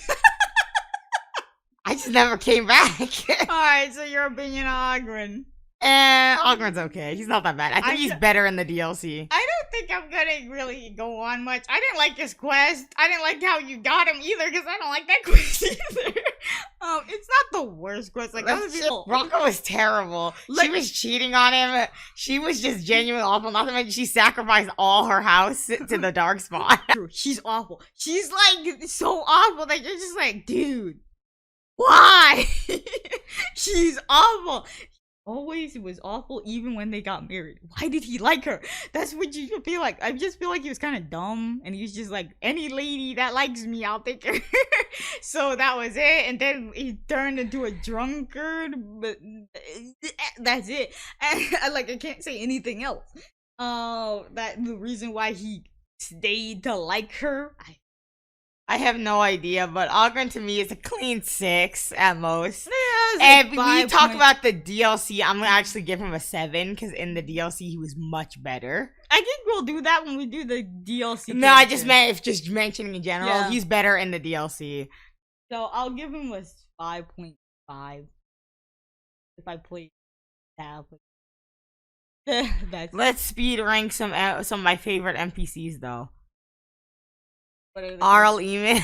I just never came back. Alright, so your opinion on Ogren. Ogren's okay. He's not that bad. I think he's better in the DLC. I don't think I'm gonna really go on much. I didn't like his quest. I didn't like how you got him either, because I don't like that quest either. It's not the worst quest. Like, Bronco was terrible. She was cheating on him. She was just genuinely awful. Not to mention she sacrificed all her house to the dark spot. She's awful. She's like so awful that you're just like, dude, why? She's awful. Always was awful, even when they got married. Why did he like her? That's what you feel like. I just feel like he was kind of dumb, and he was just like, any lady that likes me, I'll take her. So that was it, and then he turned into a drunkard, but that's it. And I can't say anything else. That the reason why he stayed to like her, I have no idea, but Ogren to me is a clean 6 at most. Yeah, and when you talk about the DLC, I'm gonna actually give him a 7 because in the DLC he was much better. I think we'll do that when we do the DLC. No, I just meant if just mentioning in general, he's better in the DLC. So I'll give him a 5.5 if I play that. Let's speed rank some of my favorite NPCs though. Arl Eamon.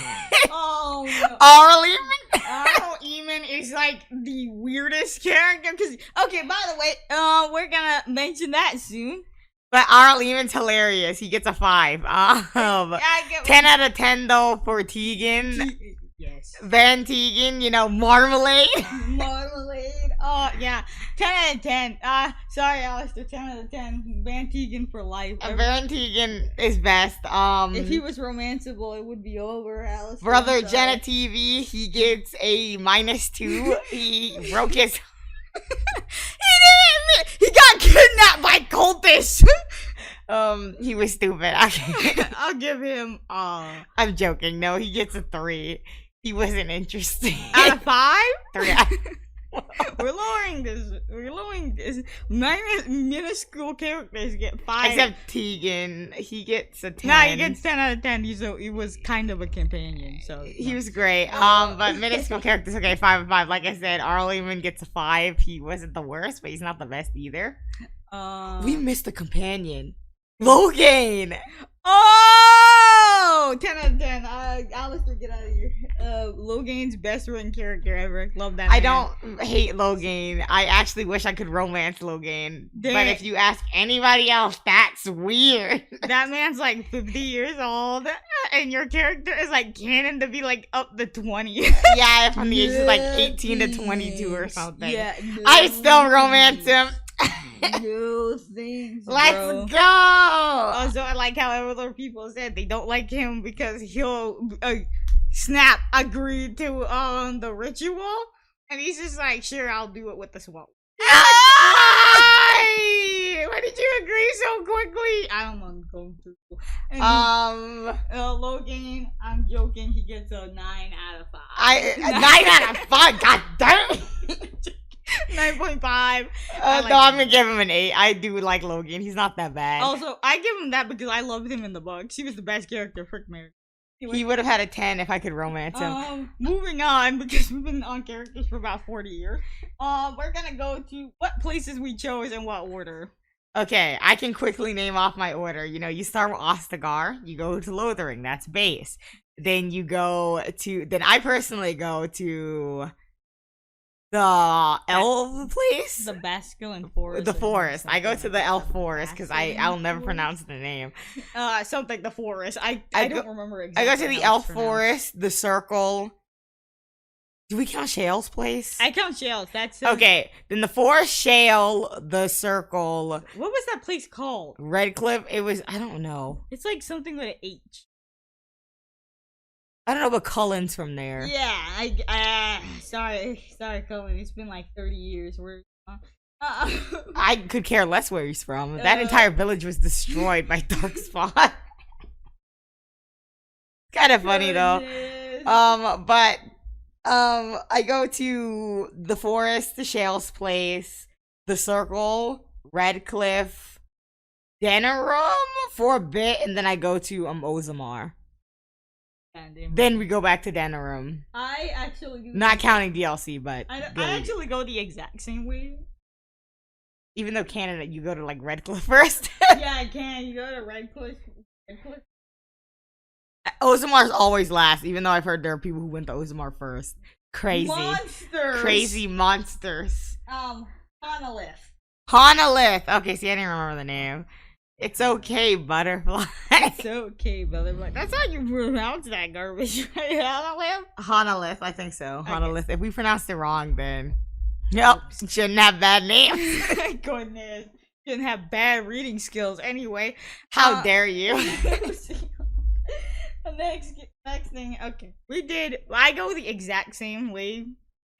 Oh no. Arl Eamon. Arl Eamon is like the weirdest character. Okay, by the way, we're gonna mention that soon. But Arl Eamon's hilarious. He gets a 5. 10 out of 10 though for Tegan. Yes. Van Tegan, Marmalade. Marmalade. Oh, yeah. 10 out of 10. Sorry, Alistair. 10 out of 10. Van Tegan for life. Van Tegan is best. If he was romanceable, it would be over, Alistair. Brother Jenna TV, he gets a -2. He broke his... He got kidnapped by cultists. He was stupid. I'll give him, I'm joking. No, he gets a 3. He wasn't interesting. Out of 5? 3. We're lowering this. Minuscule characters get 5. Except Tegan. He gets a 10. Nah, he gets 10 out of 10. He was kind of a companion, so. He was great. But minuscule characters, okay, 5 of 5. Like I said, Arl Eamon gets a 5. He wasn't the worst, but he's not the best either. We missed a companion. Logan! Oh! 10 out of 10. Alistair, get out of here. Logan's best written character ever. Love that man. I don't hate Logan. I actually wish I could romance Logan. But if you ask anybody else, that's weird. That man's like 50 years old, and your character is like canon to be like up to 20. Yeah, from the age of like 18 to 22 or something. Yeah, I still romance him. No things. Let's go. Also, I like how other people said they don't like him because he'll Snap agreed to the ritual, and he's just like, sure, I'll do it with the swamp. Why did you agree so quickly? I'm uncomfortable. Logan, I'm joking. He gets a 9 out of 5. 9 out of 5. God damn. 9.5. I'm gonna give him an 8. I do like Logan. He's not that bad. Also, I give him that because I loved him in the books. He was the best character. Frick Mary. Anyway, he would have had a 10 if I could romance him. Moving on, because we've been on characters for about 40 years. We're gonna go to what places we chose and what order. Okay, I can quickly name off my order. You start with Ostagar, you go to Lothering, that's base. Then you go to, then I personally go to the elf place? The Basculin Forest. The forest. I go to the elf forest because I'll never pronounce the name. Something the forest. I don't remember exactly. I go to the elf forest, the circle. Do we count Shale's place? I count Shale's. That's okay. Then the forest, Shale, the circle. What was that place called? Redcliffe. It was, I don't know. It's like something with an H. I don't know, but Cullen's from there. Yeah, sorry, Cullen. It's been like 30 years. I could care less where he's from. That entire village was destroyed by Darkspawn. Kind of funny though. I go to the forest, the Shale's place, the circle, Redcliffe, Denerim for a bit, and then I go to Ozamar. Then we go back to Denerim. I actually do not counting DLC, but I actually go the exact same way. Even though Canada, you go to like Redcliffe first. Yeah, I can. You go to Redcliffe. Ozamar's always last, even though I've heard there are people who went to Ozamar first. Monsters. Crazy monsters. Monolith. Honolith. Okay, see, I didn't remember the name. It's okay, butterfly. It's okay, butterfly. That's how you pronounce that garbage, right? Monolith? Honolith, I think so. Okay. Honolith. If we pronounced it wrong, then nope, shouldn't have bad names. My goodness. Didn't have bad reading skills anyway. How dare you? The next thing, okay. I go the exact same way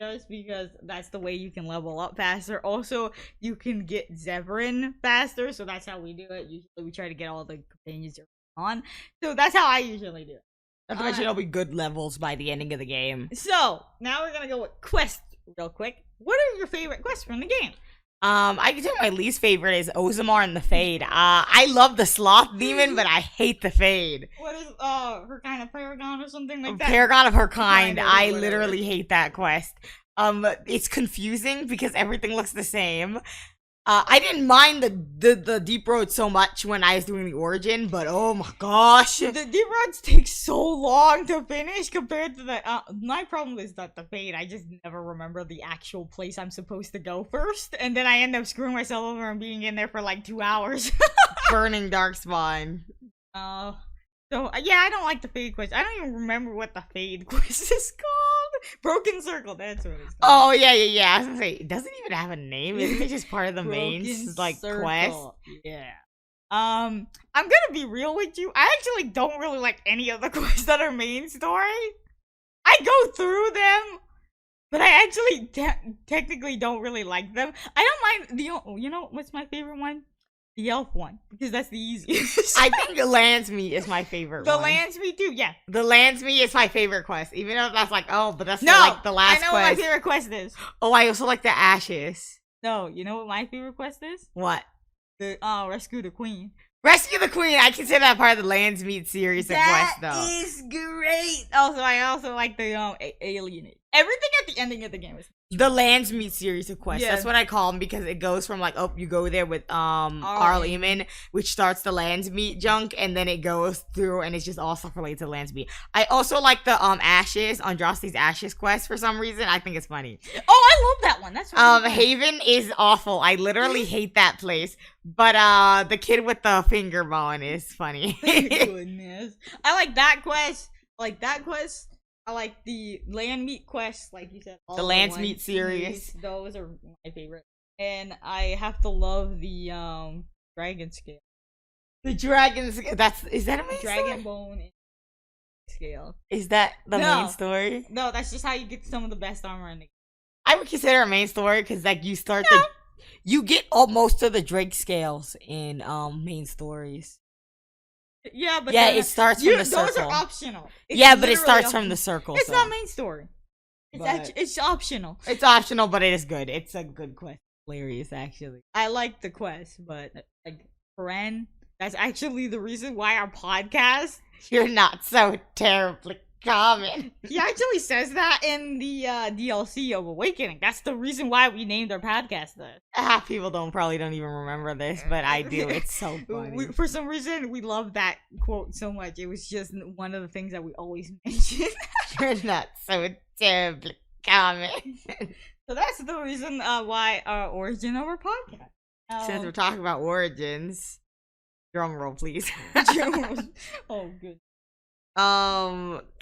just because that's the way you can level up faster. Also, you can get Zevran faster, so that's how we do it. Usually we try to get all the companions on. So that's how I usually do it. Not to mention it'll be good levels by the ending of the game. So, now we're gonna go with quests real quick. What are your favorite quests from the game? I can tell my least favorite is Ozamar and the Fade. I love the Sloth Demon, but I hate the Fade. What is, her kind of Paragon or something like that? Paragon of her kind. I whatever. literally hate that quest. It's confusing because everything looks the same. I didn't mind the Deep Road so much when I was doing the Origin, but oh my gosh. The Deep Roads take so long to finish compared to the, my problem is that the Fade, I just never remember the actual place I'm supposed to go first, and then I end up screwing myself over and being in there for like 2 hours. Burning Darkspawn. So, yeah, I don't like the Fade quest. I don't even remember what the Fade quest is called. Broken Circle, that's what it's called. Oh, yeah. I was gonna say, it doesn't even have a name. Isn't it just part of the main, like, quest? Yeah. I'm gonna be real with you. I actually don't really like any of the quests that are main story. I go through them, but I actually technically don't really like them. I don't mind you know what's my favorite one? The elf one, because that's the easiest. I think the Landsmeet is my favorite the one. Landsmeet too, yeah. The Landsmeet is my favorite quest, even though that's like, oh, but that's like the last I know quest. what my favorite quest is. Oh, I also like the Ashes. No, you know what my favorite quest is? What? The Rescue the Queen. Rescue the Queen. I consider that part of the Landsmeet series of quests, though. That is great. Also, I also like the alien. Everything at the ending of the game is the Landsmeet series of quests. Yeah. That's what I call them because it goes from like, oh, you go there with Arl Eamon, which starts the Landsmeet junk, and then it goes through and it's just all stuff related to Landsmeet. I also like the Ashes, Andraste's Ashes quest for some reason. I think it's funny. Oh, I love that one. That's really Haven is awful. I literally hate that place. But the kid with the finger bone is funny. Goodness. I like that quest. I like the Landmeet quest, like you said. The Landsmeet series. Those are my favorite. And I have to love the dragon scale. The dragon scale. Is that a main dragon story? Bone scale. Is that the main story? No, that's just how you get some of the best armor in the game. I would consider a main story because like you start you get most of the Drake scales in main stories. Yeah, but it starts from the circle. Those are optional. But it starts from the circle. It's not main story. It's optional. It's optional, but it is good. It's a good quest. Hilarious, actually. I like the quest, but like Ren, that's actually the reason why our podcast. You're not so terribly common. He actually says that in the DLC of Awakening. That's the reason why we named our podcast that. Half people probably don't even remember this, but I do. It's so funny. For some reason, we love that quote so much. It was just one of the things that we always mention. You're not so terribly common. So that's the reason why our origin of our podcast. Since we're talking about origins, drum roll, please. Oh, good.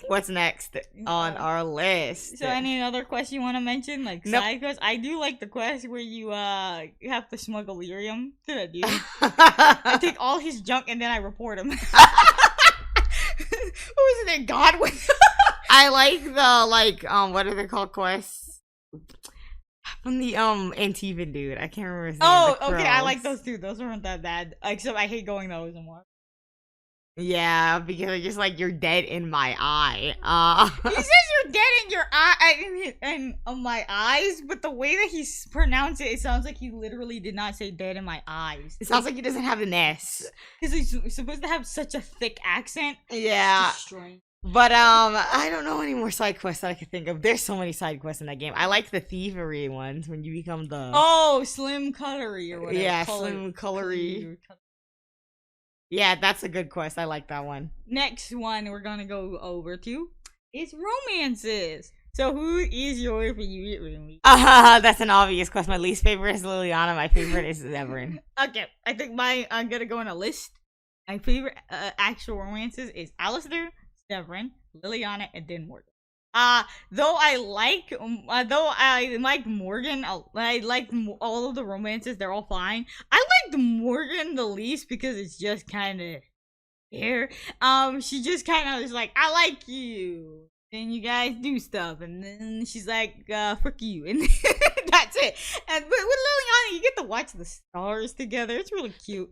What's next on our list? So any other quests you want to mention? Like side quests? I do like the quest where you have to smuggle lyrium to that dude. I take all his junk and then I report him. Who is it? Godwin? I like the what are they called quests? From the Antivan dude. I can't remember his name. Oh, okay, I like those too. Those weren't that bad. Except I hate going those more. Yeah, because it's just like you're dead in my eye. He says you're dead in your eye and on my eyes, but the way that he's pronounced it sounds like he literally did not say dead in my eyes. It sounds like he doesn't have an S. Because he's supposed to have such a thick accent. Yeah. But I don't know any more side quests that I could think of. There's so many side quests in that game. I like the thievery ones when you become the Slim Cutlery or whatever. Yeah, Slim Cutlery. Yeah, that's a good quest. I like that one. Next one we're gonna go over to is romances. So who is your favorite roommate? That's an obvious question. My least favorite is Liliana. My favorite is Zevran. Okay, I think I'm gonna go on a list. My favorite actual romances is Alistair, Severin, Liliana, and then Morgan. Though I like Morgan, I like all of the romances. They're all fine. I liked Morgan the least because it's just kind of here. She just kind of is like, I like you. Then you guys do stuff, and then she's like, "Frick you," and that's it. And but with Liliana, you get to watch the stars together. It's really cute.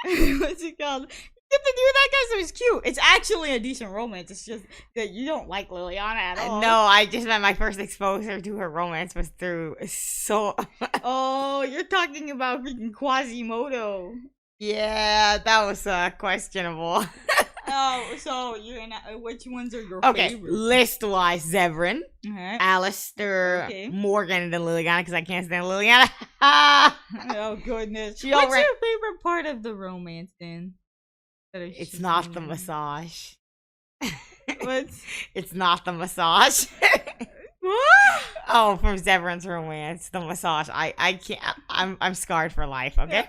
What's it called? You get to do that, guys. So it's cute. It's actually a decent romance. It's just that you don't like Liliana at all. No, I just meant my first exposure to her romance was through so. Oh, you're talking about freaking Quasimodo. Yeah, that was questionable. Oh, so you're in. Which ones are your Okay, favorites? list-wise, Zevran, Alistair, Morgan, and then Liliana, because I can't stand Liliana. Oh, goodness. What's your favorite part of the romance, then? It's not the massage. What? It's not the massage. What? Oh, from Zevran's romance, the massage. I can't. I'm scarred for life. Okay.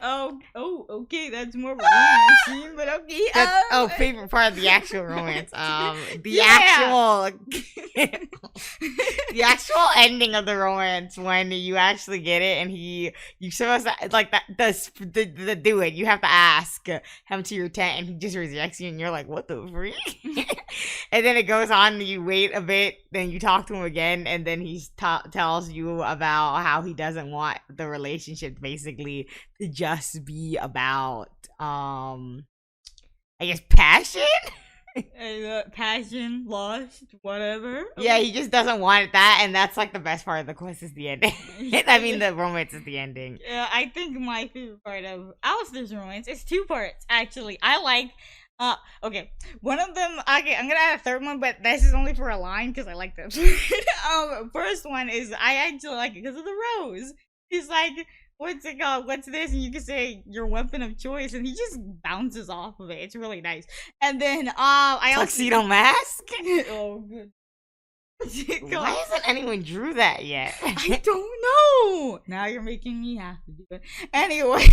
Okay. That's more of a romance scene, but okay. Favorite part of the actual romance. The actual ending of the romance when you actually get it, and you supposed to like that. The do it. You have to ask him to your tent, and he just rejects you, and you're like, what the freak? And then it goes on, and you wait a bit, then you talk to him again, and then he tells you about how he doesn't want the relationship basically to just be about I guess passion. Passion, lust, whatever. Yeah, he just doesn't want that, and that's like the best part of the quest is the ending. I mean, the romance is the ending. Yeah, I think my favorite part of Alistair's romance is two parts actually. I like. Okay. One of them. Okay, I'm gonna add a third one, but this is only for a line because I like this. First one is I actually like it because of the rose. He's like, what's it called? What's this? And you can say your weapon of choice, and he just bounces off of it. It's really nice. And then I Tuxedo mask. Oh, good. Why hasn't anyone drew that yet? I don't know. Now you're making me have to do it. Anyway,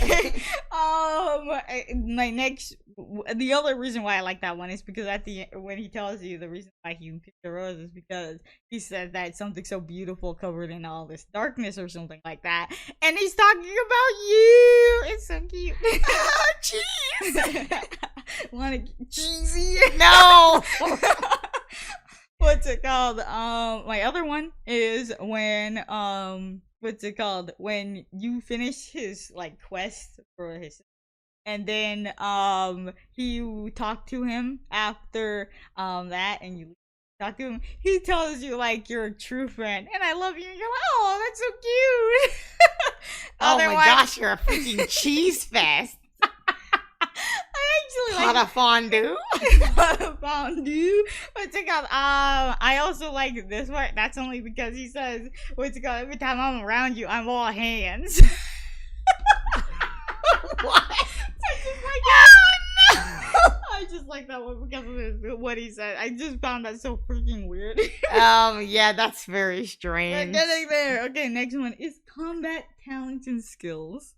the other reason why I like that one is because at the end, when he tells you the reason why he picked the rose is because he said that something so beautiful covered in all this darkness or something like that, and he's talking about you. It's so cute. Cheese. Want to cheesy? No. What's it called? My other one is when what's it called? When you finish his like quest for his, and then you talk to him after that, and you talk to him. He tells you like you're a true friend, and I love you. And you're like, oh, that's so cute. Oh my gosh, you're a freaking cheese fest. Pot of fondue. Fondue. What's it called? I also like this part. That's only because he says, what's it called? Every time I'm around you, I'm all hands. What? I just like that one because of what he said. I just found that so freaking weird. Yeah, that's very strange. We're getting there. Okay, next one is combat talents and skills.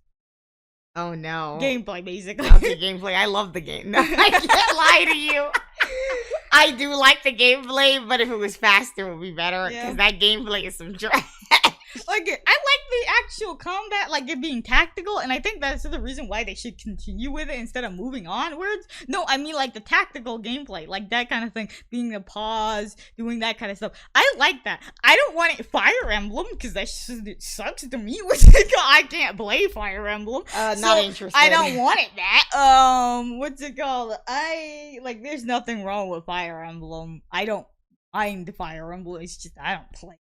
Oh no. Gameplay, basically. Okay, gameplay. I love the game. No, I can't lie to you. I do like the gameplay, but if it was faster, it would be better. Because that gameplay is some trash. Like, I like the actual combat, like it being tactical, and I think that's the reason why they should continue with it instead of moving onwards. No, I mean like the tactical gameplay, like that kind of thing, being a pause, doing that kind of stuff. I like that. I don't want it Fire Emblem because that it sucks to me. I can't play Fire Emblem. Not interested. I don't want it that. What's it called? There's nothing wrong with Fire Emblem. I don't mind Fire Emblem. It's just I don't play.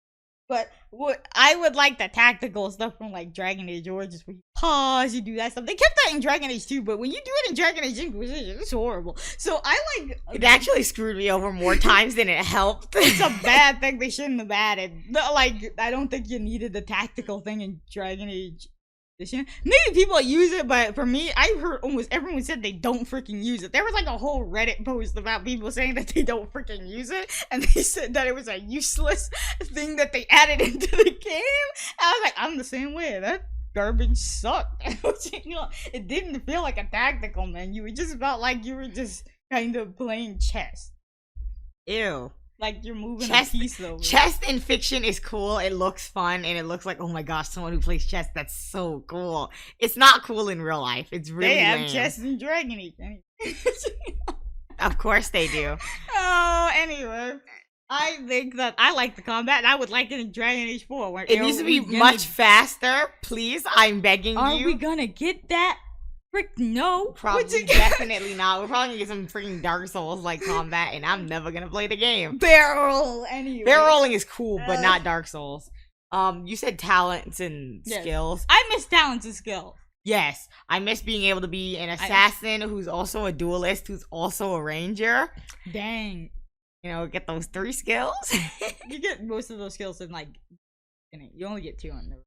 But what I would like the tactical stuff from like Dragon Age Origins where you pause, you do that stuff. They kept that in Dragon Age 2, but when you do it in Dragon Age Inquisition, it's horrible. So I like it actually screwed me over more times than it helped. It's a bad thing they shouldn't have added. Like I don't think you needed the tactical thing in Dragon Age Inquisition. Maybe people use it, but for me, I heard almost everyone said they don't freaking use it. There was like a whole Reddit post about people saying that they don't freaking use it, and they said that it was a useless thing that they added into the game. I was like, I'm the same way. That garbage sucked. It didn't feel like a tactical menu. It just felt like you were just kind of playing chess. Ew. Like you're moving a piece over. Chess in fiction is cool. It looks fun, and it looks like, oh my gosh, someone who plays chess. That's so cool. It's not cool in real life. It's really They have lame. chess in Dragon Age. Of course they do. Oh, anyway. I think that I like the combat, and I would like it in Dragon Age 4. Where It needs to be much faster, please. I'm begging you. Are we gonna get that? Frick, no. Probably, definitely not. We're probably gonna get some freaking Dark Souls like combat, and I'm never gonna play the game. Barrel, anyway. Barrel rolling is cool, but not Dark Souls. You said talents and skills. I miss talents and skills. Yes, I miss being able to be an assassin who's also a duelist, who's also a ranger. Dang. You know, get those 3 skills. You get most of those skills in like, you only get 2 in there.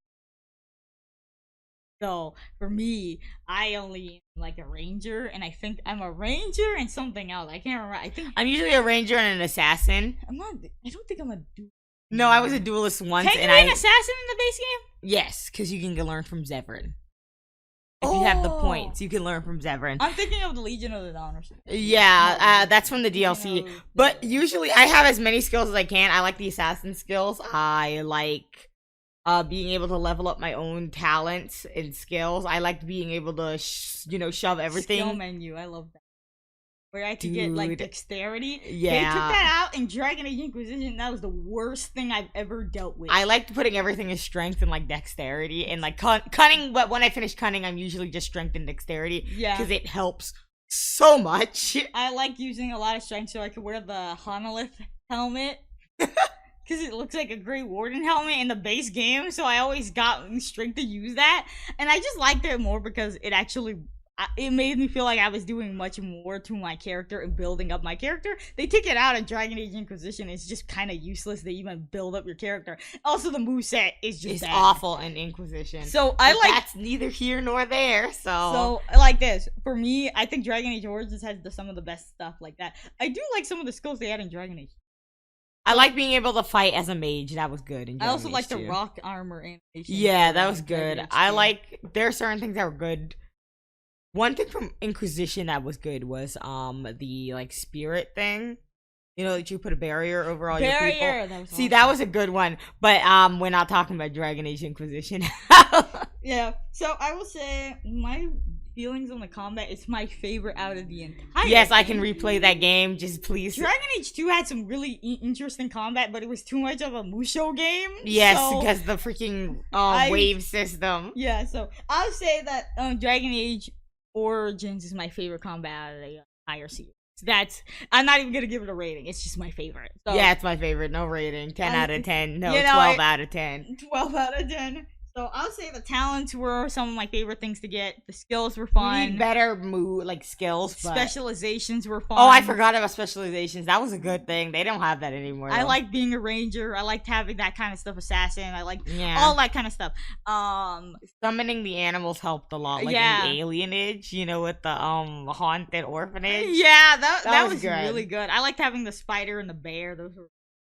So for me, I only like a ranger, and I think I'm a ranger and something else. I can't remember. I think I'm usually a ranger and an assassin. I'm not. I don't think I'm a duelist. No, I was a duelist once, Can you be an assassin in the base game? Yes, because you can learn from Zevran. If you have the points, you can learn from Zevran. I'm thinking of the Legion of the Dawn or something. Yeah, that's from the DLC. But usually, I have as many skills as I can. I like the assassin skills. I like being able to level up my own talents and skills. I like being able to, shove everything. Skill menu, I love that. Where I could get like dexterity. Yeah. They took that out in Dragon Age Inquisition. That was the worst thing I've ever dealt with. I liked putting everything in strength and like dexterity and like cunning. But when I finish cunning, I'm usually just strength and dexterity. Yeah. Because it helps so much. I like using a lot of strength so I could wear the Honolith helmet. Because it looks like a Grey Warden helmet in the base game, so I always got strength to use that. And I just liked it more because it actually, it made me feel like I was doing much more to my character and building up my character. They took it out in Dragon Age Inquisition. It's just kind of useless to even build up your character. Also, the moveset is just bad. Awful in Inquisition. So that's neither here nor there, So, like this. For me, I think Dragon Age Origins has some of the best stuff like that. I do like some of the skills they had in Dragon Age. I like being able to fight as a mage. That was good. I also like the rock armor animation. Yeah, that was good. There are certain things that were good. One thing from Inquisition that was good was the like spirit thing. You know, that you put a barrier over all your people. That was awesome. That was a good one. But we're not talking about Dragon Age Inquisition. Yeah. So I will say my feelings on the combat, it's my favorite out of the entire Yes, game. I can replay that game, just please. Dragon Age 2 had some really interesting combat, but it was too much of a Musho game. Yes, so because the freaking wave system. Yeah, so I'll say that Dragon Age Origins is my favorite combat out of the entire series. I'm not even gonna give it a rating. It's just my favorite. So, yeah, it's my favorite. No rating. 10 out of 10. No, 12 out of 10. 12 out of 10. So I'll say the talents were some of my favorite things to get. The skills were fun. We need better skills. But... Specializations were fun. Oh, I forgot about specializations. That was a good thing. They don't have that anymore. I like being a ranger. I liked having that kind of stuff. Assassin. I like all that kind of stuff. Summoning the animals helped a lot. Like in the Alienage, with the haunted orphanage. Yeah, that was really good. I liked having the spider and the bear.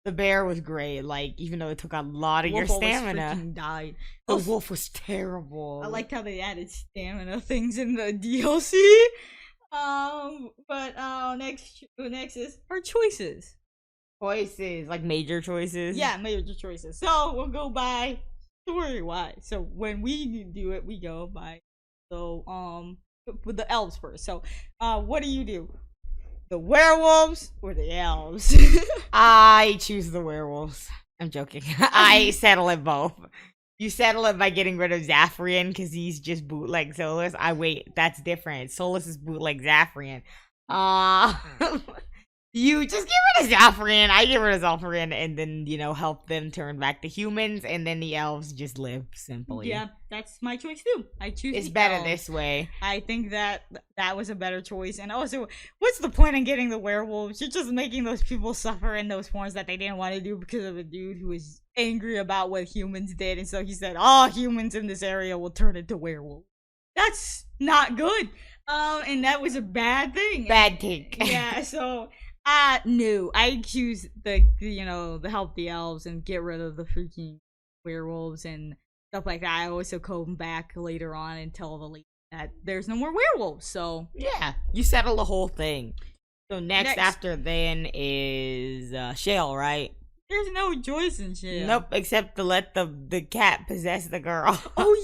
The bear was great, like, even though it took a lot of your stamina. Died. The wolf was terrible. I liked how they added stamina things in the DLC. Next is our choices. Choices, like major choices? Yeah, major choices. So, we'll go by story-wise. So, when we do it, we go by, with the elves first. So, what do? The werewolves or the elves? I choose the werewolves. I'm joking. I settle it both. You settle it by getting rid of Zafrian because he's just bootleg Solus. That's different. Solus is bootleg Zafrian. You just get rid of Zalfrin. I get rid of Zalfrin and then, help them turn back to humans, and then the elves just live simply. Yeah, that's my choice too. I choose It's the better elves. this way. I think that was a better choice. And also, what's the point in getting the werewolves? You're just making those people suffer in those forms that they didn't want to do because of a dude who was angry about what humans did. And so he said, all humans in this area will turn into werewolves. That's not good. And that was a bad thing. Bad take. Yeah, so... no, I choose the help the elves and get rid of the freaking werewolves and stuff like that. I also come back later on and tell the lady that there's no more werewolves, so... Yeah, you settle the whole thing. So next after then is Shale, right? There's no choice in Shale. Nope, except to let the cat possess the girl. Oh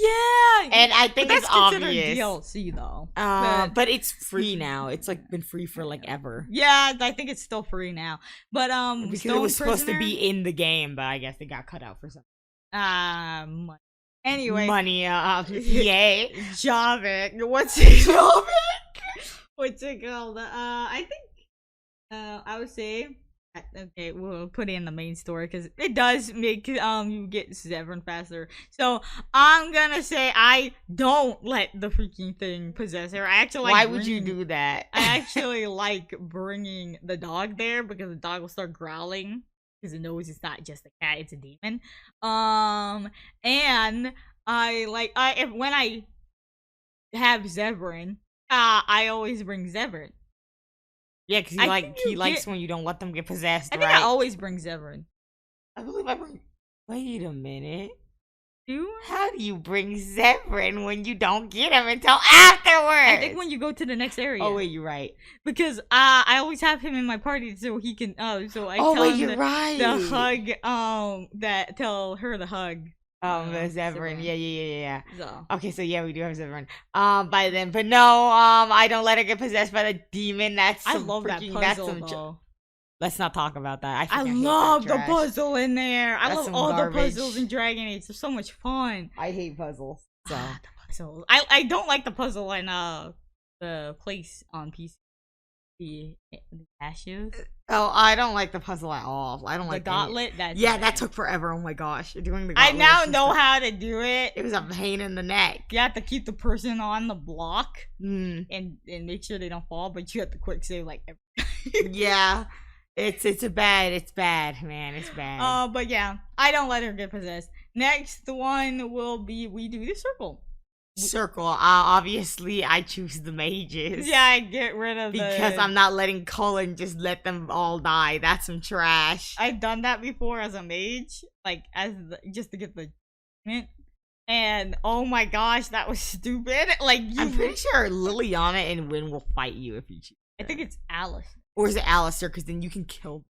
yeah! And I think it's obvious. DLC though. But it's free now. It's like been free for like ever. Yeah, I think it's still free now. But because it was supposed to be in the game, but I guess it got cut out for something. Money. Anyway. Money, yay. Javik. What's it called? What's it called? I think I would say okay, we'll put it in the main story because it does make you get Zevran faster. So I'm gonna say I don't let the freaking thing possess her. I actually why would you do that? I actually like bringing the dog there because the dog will start growling because it knows it's not just a cat, it's a demon. And when I have Zevran, I always bring Zevran. Yeah, because he likes when you don't let them get possessed, right? I think I always bring Zevran. I believe I bring... Wait a minute. Do? How do you bring Zevran when you don't get him until afterwards? I think when you go to the next area. Oh, wait, you're right. Because I always have him in my party so he can... so I tell him right. the hug, tell her the hug. Zevran. Yeah. So. Okay, so yeah, we do have Zevran. By then, but no, I don't let her get possessed by the demon. I love that puzzle, though. Let's not talk about that. I love the puzzle in there. I love all garbage. the puzzles in Dragon Age. They're so much fun. I hate puzzles. So. The puzzles. I don't like the puzzle in the place on PC. The ashes. Oh, I don't like the puzzle at all. I don't like the gauntlet. That took forever. Oh my gosh, doing the gauntlet. I now know how to do it. It was a pain in the neck. You have to keep the person on the block and make sure they don't fall, but you have to quick save like every time. Yeah, it's bad, man. It's bad. But yeah, I don't let her get possessed. Next one will be we do the circle. Obviously I choose the mages. Yeah, I get rid of because I'm not letting Cullen just let them all die. That's some trash. I've done that before as a mage, like just to get the and oh my gosh, that was stupid. Like I'm pretty sure Liliana and Wynn will fight you if you choose. I think it's Alice. Or is it Alistair? Because then you can kill.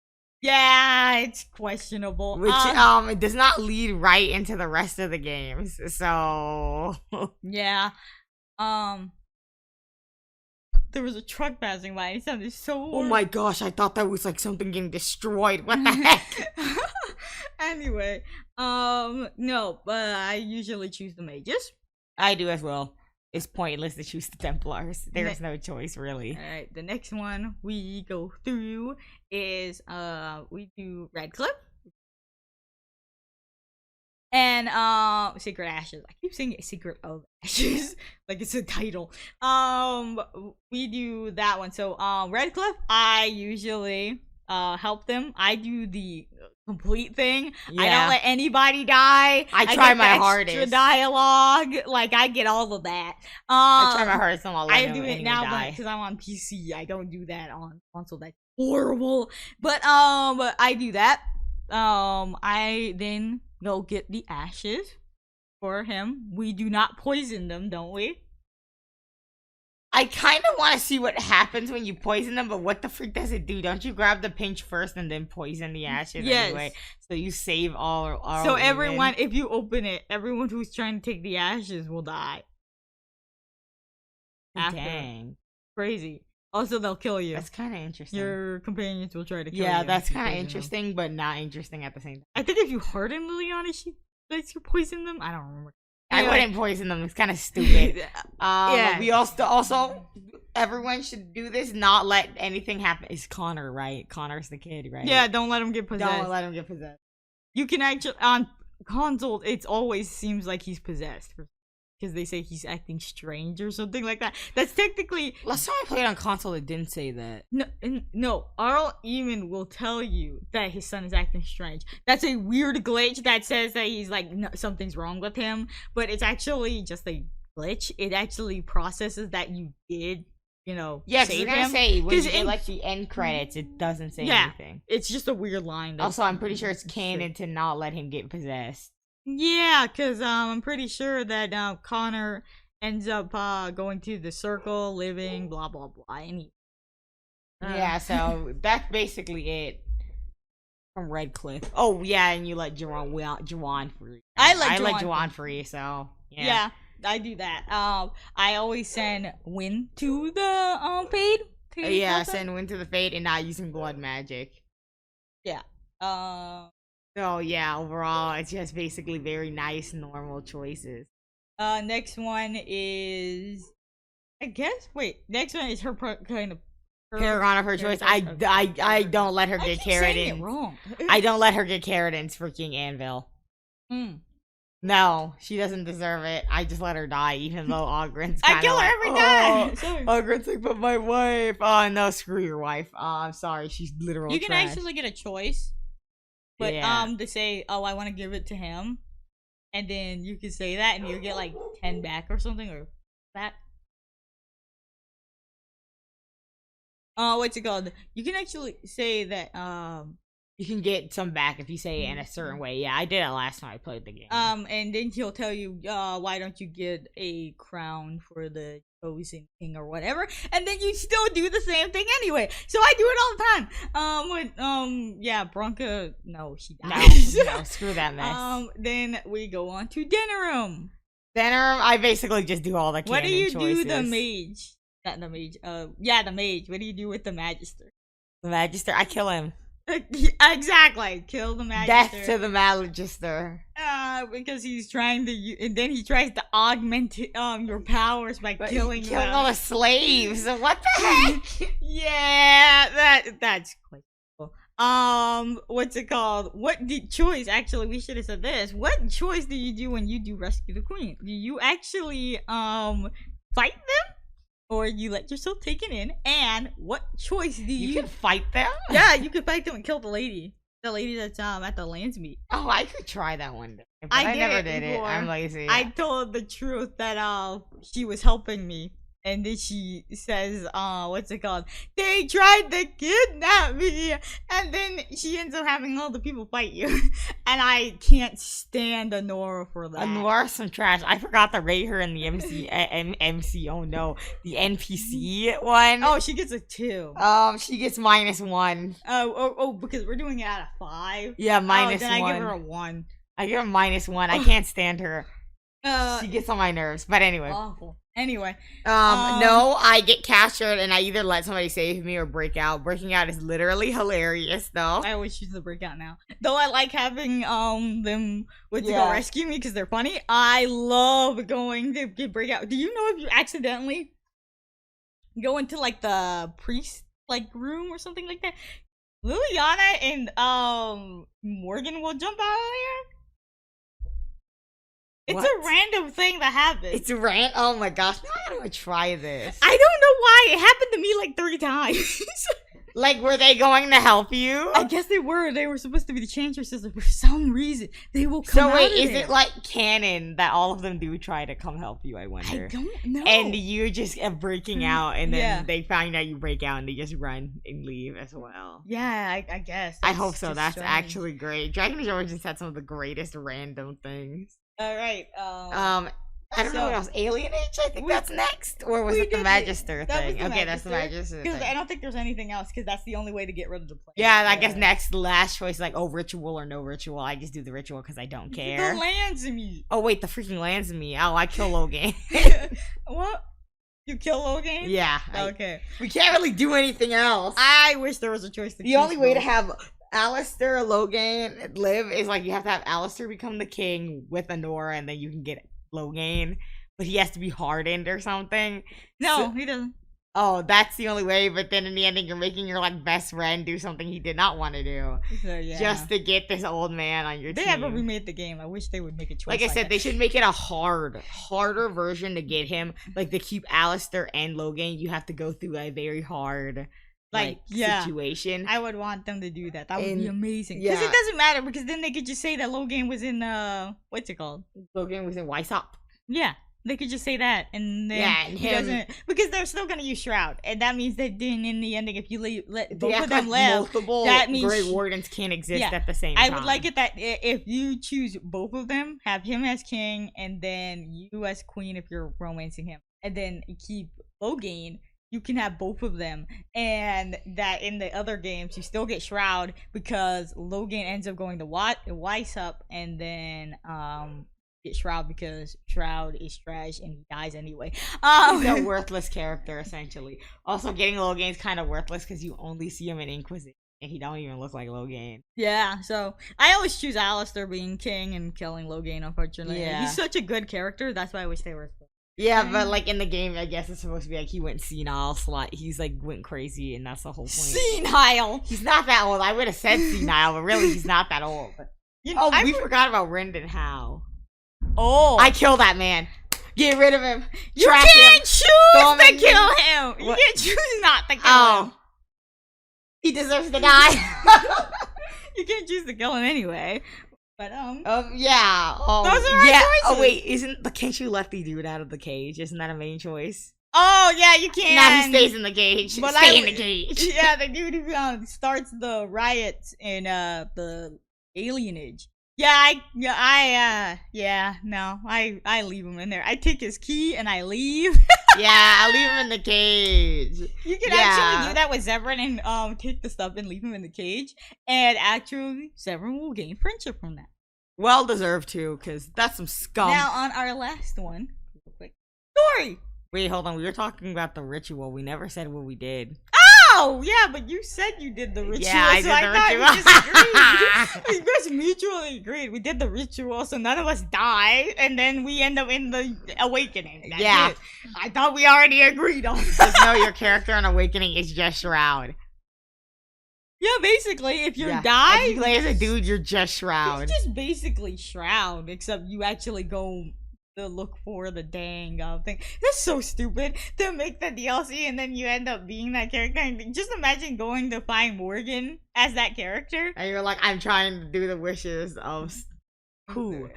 Yeah, it's questionable. Which it does not lead right into the rest of the games. So yeah. There was a truck passing by. It sounded so. Oh my gosh! I thought that was like something getting destroyed. What the heck? Anyway, no, but I usually choose the mages. I do as well. It's pointless to choose the Templars. There's no choice, really. Alright, the next one we go through is, we do Redcliffe. And, Secret Ashes. I keep saying it Secret of Ashes. Like it's a title. We do that one. So, Redcliffe, I usually, help them. I do the complete thing. Yeah. I don't let anybody die. I try my hardest. Extra dialogue, like I get all of that. I try my hardest. I do it now because I'm on PC. I don't do that on console. That's horrible. But I do that. I then go get the ashes for him. We do not poison them, don't we? I kind of want to see what happens when you poison them, but what the freak does it do? Don't you grab the pinch first and then poison the ashes anyway? So you save all so everyone, if you open it, everyone who's trying to take the ashes will die. Dang. Crazy. Also, they'll kill you. That's kind of interesting. Your companions will try to kill you. Yeah, that's kind of interesting, but not interesting at the same time. I think if you harden Liliana, she lets you poison them. I don't remember. Anyway. I wouldn't poison them. It's kind of stupid. Yeah. We also everyone should do this. Not let anything happen. It's Connor, right? Connor's the kid, right? Yeah, don't let him get possessed. Don't let him get possessed. You can actually on console. It always seems like he's possessed because they say he's acting strange or something like that. That's technically. Last time I played on console, it didn't say that. No. Arl Eamon will tell you that his son is acting strange. That's a weird glitch that says that he's like something's wrong with him, but it's actually just a glitch. It actually processes that you did. Yeah, because you're gonna say when you get like the end credits, it doesn't say anything. It's just a weird line. Also, I'm pretty sure it's canon to not let him get possessed. Yeah, because I'm pretty sure that Connor ends up going to the circle, living, blah blah blah. And yeah, so that's basically it from Redcliffe. Oh yeah, and you let Juwan free. I let Juwan free. So yeah. I do that. I always send Win to the Fade. Yeah, send Win to the Fade and not using blood magic. Yeah. So yeah, overall, it's just basically very nice, normal choices. Next one is, I guess. Wait, next one is her kind of Paragon of her choice. I don't let her get Carradines. Wrong. I don't let her get Carradines freaking Anvil. No, she doesn't deserve it. I just let her die, even though Ogren's I kill her every time. Ogren's like, but my wife. Oh no, screw your wife. I'm sorry, she's literal. You can trash. actually get a choice, but to say, oh, I want to give it to him, and then you can say that, and you get like 10 back or something, or that. What's it called? You can actually say that. You can get some back if you say it in a certain way. Yeah, I did it last time I played the game. And then he'll tell you, why don't you get a crown for the chosen king or whatever, and then you still do the same thing anyway. So I do it all the time. Bronca, no, she dies. No, screw that mess. Then we go on to Denerim. Denerim, I basically just do all the canon What do you choices. do the mage? Not the mage. The mage. What do you do with the magister? The magister, I kill him. Exactly, kill the magister. Death to the magister. Because he's trying to, and then he tries to augment your powers by killing all the slaves. What the heck? Yeah, that's quite cool. What's it called? Choice? Actually, we should have said this. What choice do you do when you do rescue the queen? Do you actually fight them? Or you let yourself taken in, and what choice do you can fight them? Yeah, you can fight them and kill the lady that's at the lands meet. Oh, I could try that one day, but I never did it. I'm lazy. I told the truth that she was helping me, and then she says, what's it called? They tried to kidnap me, and then she ends up having all the people fight you, and I can't stand Honora for that. Honora's some trash. I forgot to rate her in the MC. Oh no, the NPC one. Oh, she gets a 2. She gets -1. Oh, because we're doing it out of 5. Yeah, -1. Then I give her a 1. I give her -1. I can't stand her. She gets on my nerves. But anyway. Awful. Anyway. No, I get captured and I either let somebody save me or break out. Breaking out is literally hilarious, though. I always choose the breakout now. Though I like having them go rescue me because they're funny. I love going to get breakout. Do you know if you accidentally go into like the priest like room or something like that, Liliana and Morgan will jump out of there? It's a random thing that happens. It's a rant? Oh my gosh. Now I gotta try this. I don't know why. It happened to me like 3 times. Like, were they going to help you? I guess they were. They were supposed to be the Chantress, but for some reason, they will come out of is it like canon that all of them do try to come help you, I wonder? I don't know. And you're just breaking out, and then they find out you break out, and they just run and leave as well. Yeah, I guess. I hope so. That's actually great. Dragon Age Origins had some of the greatest random things. All right. I don't know what else. Alien Age, I think that's next. Or was it the Magister thing? Okay, that's the Magister thing. Because I don't think there's anything else, because that's the only way to get rid of the plague. Yeah, I guess next, last choice, like, ritual or no ritual. I just do the ritual because I don't care. The lands in me. Oh, wait, the freaking lands in me. Oh, I kill Logan. What? You kill Logan? Yeah. Okay. We can't really do anything else. I wish there was a choice to The only way to have Alistair or Logan live is, like, you have to have Alistair become the king with Honora, and then you can get Logan, but he has to be hardened or something. No, he doesn't. oh, that's the only way. But then in the ending, you're making your like best friend do something he did not want to do, So yeah. just to get this old man on your They team. haven't remade the game. I wish they would make a choice. Like I said, that. they should make it a harder version to get him. Like to keep Alistair and Logan, you have to go through a very hard situation. I would want them to do that. That would be amazing. Yeah. Because it doesn't matter, because then they could just say that Logan was in what's it called? Logan was in Weishaupt. Yeah. They could just say that, and then and he him, doesn't, because they're still gonna use Shroud, and that means that then in the ending, if you let both of them like live, multiple that means Grey Wardens can't exist at the same time. I would like it that if you choose both of them, have him as king, and then you as queen if you're romancing him, and then keep Logan. You can have both of them, and that in the other games you still get Shroud because Logan ends up going to Weishaupt, and then get Shroud because Shroud is trash and he dies anyway. He's a worthless character essentially. Also, getting Logan is kind of worthless because you only see him in Inquisition and he don't even look like Logan. Yeah, so I always choose Alistair being king and killing Logan. Unfortunately, he's such a good character. That's why I wish they were. Yeah, but like in the game, I guess it's supposed to be like he went senile, he's like went crazy, and that's the whole point. Senile. He's not that old. I would have said senile, but really he's not that old. We forgot about Rendon Howe. Oh, I killed that man. Get rid of him. You can't choose to kill him. You can't choose not to kill him. He deserves to die. You can't choose to kill him anyway. But yeah. Those are our choices. Oh wait, can't you let the dude out of the cage? Isn't that a main choice? Oh yeah, you can. Now he stays in the cage. But stay in the cage. Yeah, the dude who starts the riots in the alienage. I leave him in there. I take his key and I leave. Yeah, I leave him in the cage. You can actually do that with Zevran and take the stuff and leave him in the cage, and actually Zevran will gain friendship from that. Well deserved too, because that's some scum. Now on our last one, real quick story. Wait, hold on. We were talking about the ritual. We never said what we did. Oh, yeah, but you said you did the ritual. Yeah, I did the ritual. We just mutually agreed. We did the ritual, so none of us die, and then we end up in the awakening. That's it. I thought we already agreed on this. No, your character in Awakening is just Shroud. Yeah, basically, if you die... If you play as a dude, you're just Shroud. It's just basically Shroud, except you actually go... to look for the dang thing. That's so stupid to make the DLC and then you end up being that character. Just imagine going to find Morgan as that character. And you're like, I'm trying to do the wishes of who?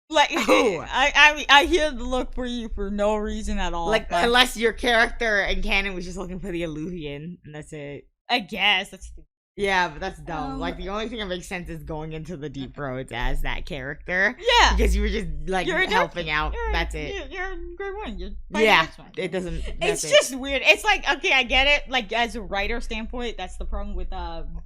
Like who? I here to look for you for no reason at all. Like unless your character in canon was just looking for the Illuvian and that's it. I guess that's stupid. Yeah, but that's dumb. Like, the only thing that makes sense is going into the Deep Roads as that character. Yeah. Because you were just, like, helping out. That's it. You're a great one. It doesn't... It's just weird. It's like, okay, I get it. Like, as a writer standpoint, that's the problem with,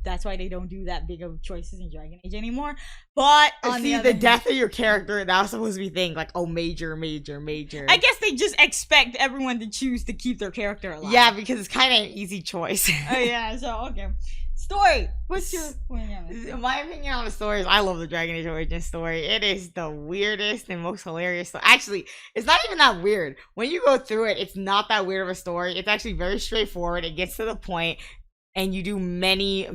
that's why they don't do that big of choices in Dragon Age anymore. But, on the death of your character, that was supposed to be thing, like, oh, major. I guess they just expect everyone to choose to keep their character alive. Yeah, because it's kind of an easy choice. Oh, yeah, so, okay. Story. What's your opinion on it? My opinion on the story is I love the Dragon Age Origins story. It is the weirdest and most hilarious story. Actually, it's not even that weird. When you go through it, it's not that weird of a story. It's actually very straightforward. It gets to the point, and you do many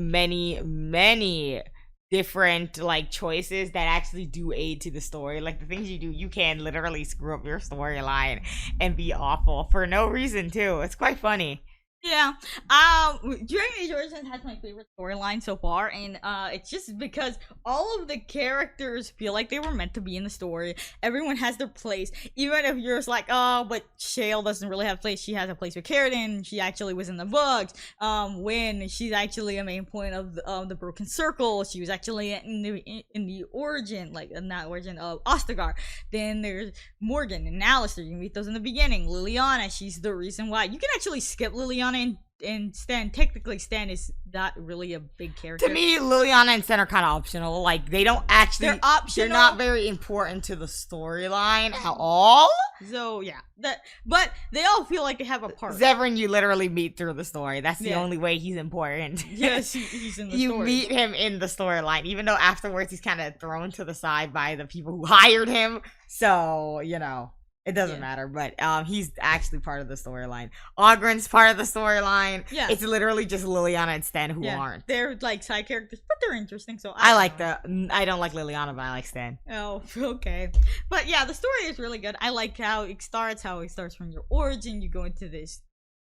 different like choices that actually do aid to the story. Like the things you do, you can literally screw up your storyline and be awful for no reason too. It's quite funny. Yeah, Dragon Age Origins has my favorite storyline so far, and it's just because all of the characters feel like they were meant to be in the story. Everyone has their place, even if you're just like, oh, but Shale doesn't really have a place. She has a place with Carradine. She actually was in the books. When she's actually a main point of the Broken Circle, she was actually in the origin, like not origin of Ostagar. Then there's Morgan and Alistair. You meet those in the beginning. Liliana, she's the reason why. You can actually skip Liliana and Stan. Technically, Stan is not really a big character. To me, Liliana and Stan are kind of optional. Like, they don't actually... They're optional. They're not very important to the storyline at all. So, yeah. But they all feel like they have a part. Zevran, you literally meet through the story. That's the only way he's important. Yes, he's in the story. You meet him in the storyline, even though afterwards he's kind of thrown to the side by the people who hired him. So, you know... It doesn't matter, but he's actually part of the storyline. Ogren's part of the storyline. Yeah. It's literally just Liliana and Stan who aren't. They're like side characters, but they're interesting. So I don't like Liliana, but I like Stan. Oh, okay. But yeah, the story is really good. I like how it starts from your origin. You go into this,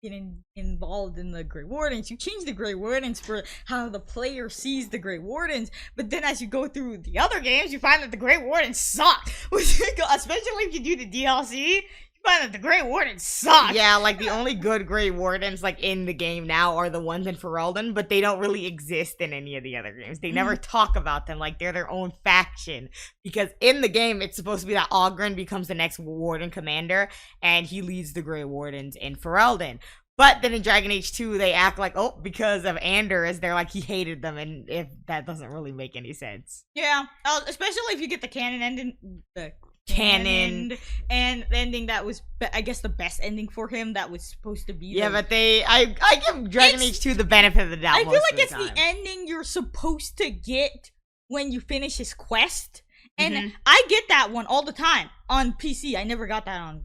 getting involved in the Grey Wardens. You change the Grey Wardens for how the player sees the Grey Wardens, but then as you go through the other games, you find that the Grey Wardens suck. Especially if you do the DLC, you find that the Grey Wardens suck. Yeah, like the only good Grey Wardens like in the game now are the ones in Ferelden, but they don't really exist in any of the other games. They never talk about them like they're their own faction, because in the game it's supposed to be that Ogren becomes the next Warden commander and he leads the Grey Wardens in Ferelden. But then in Dragon Age 2, they act like, oh, because of Anders, they're like, he hated them, and if that doesn't really make any sense. Yeah, especially if you get the canon ending, canon and ending that was, I guess, the best ending for him. That was supposed to be. Yeah, but I give Dragon Age 2 the benefit of the doubt. I feel like it's the ending you're supposed to get when you finish his quest, and I get that one all the time on PC. I never got that on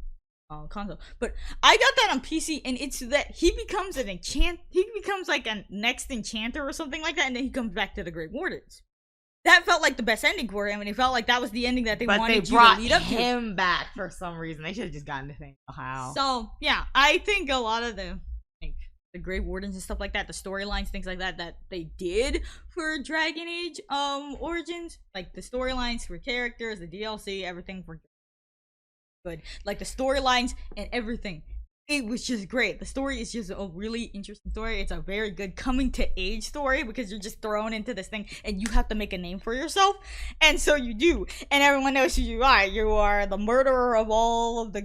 console, but I got that on PC, and it's that he becomes he becomes like a next enchanter or something like that, and then he comes back to the Great Wardens. That felt like the best ending for him, and it felt like that was the ending that they wanted you to lead up to. But they brought him back for some reason. They should have just gotten the thing. How? So yeah, I think a lot of the Grey Wardens and stuff like that, the storylines, things like that, that they did for Dragon Age Origins, like the storylines for characters, the DLC, everything for good, like the storylines and everything, it was just great. The story is just a really interesting story. It's a very good coming to age story, because you're just thrown into this thing and you have to make a name for yourself, and so you do, and everyone knows who you are. You are the murderer of all of the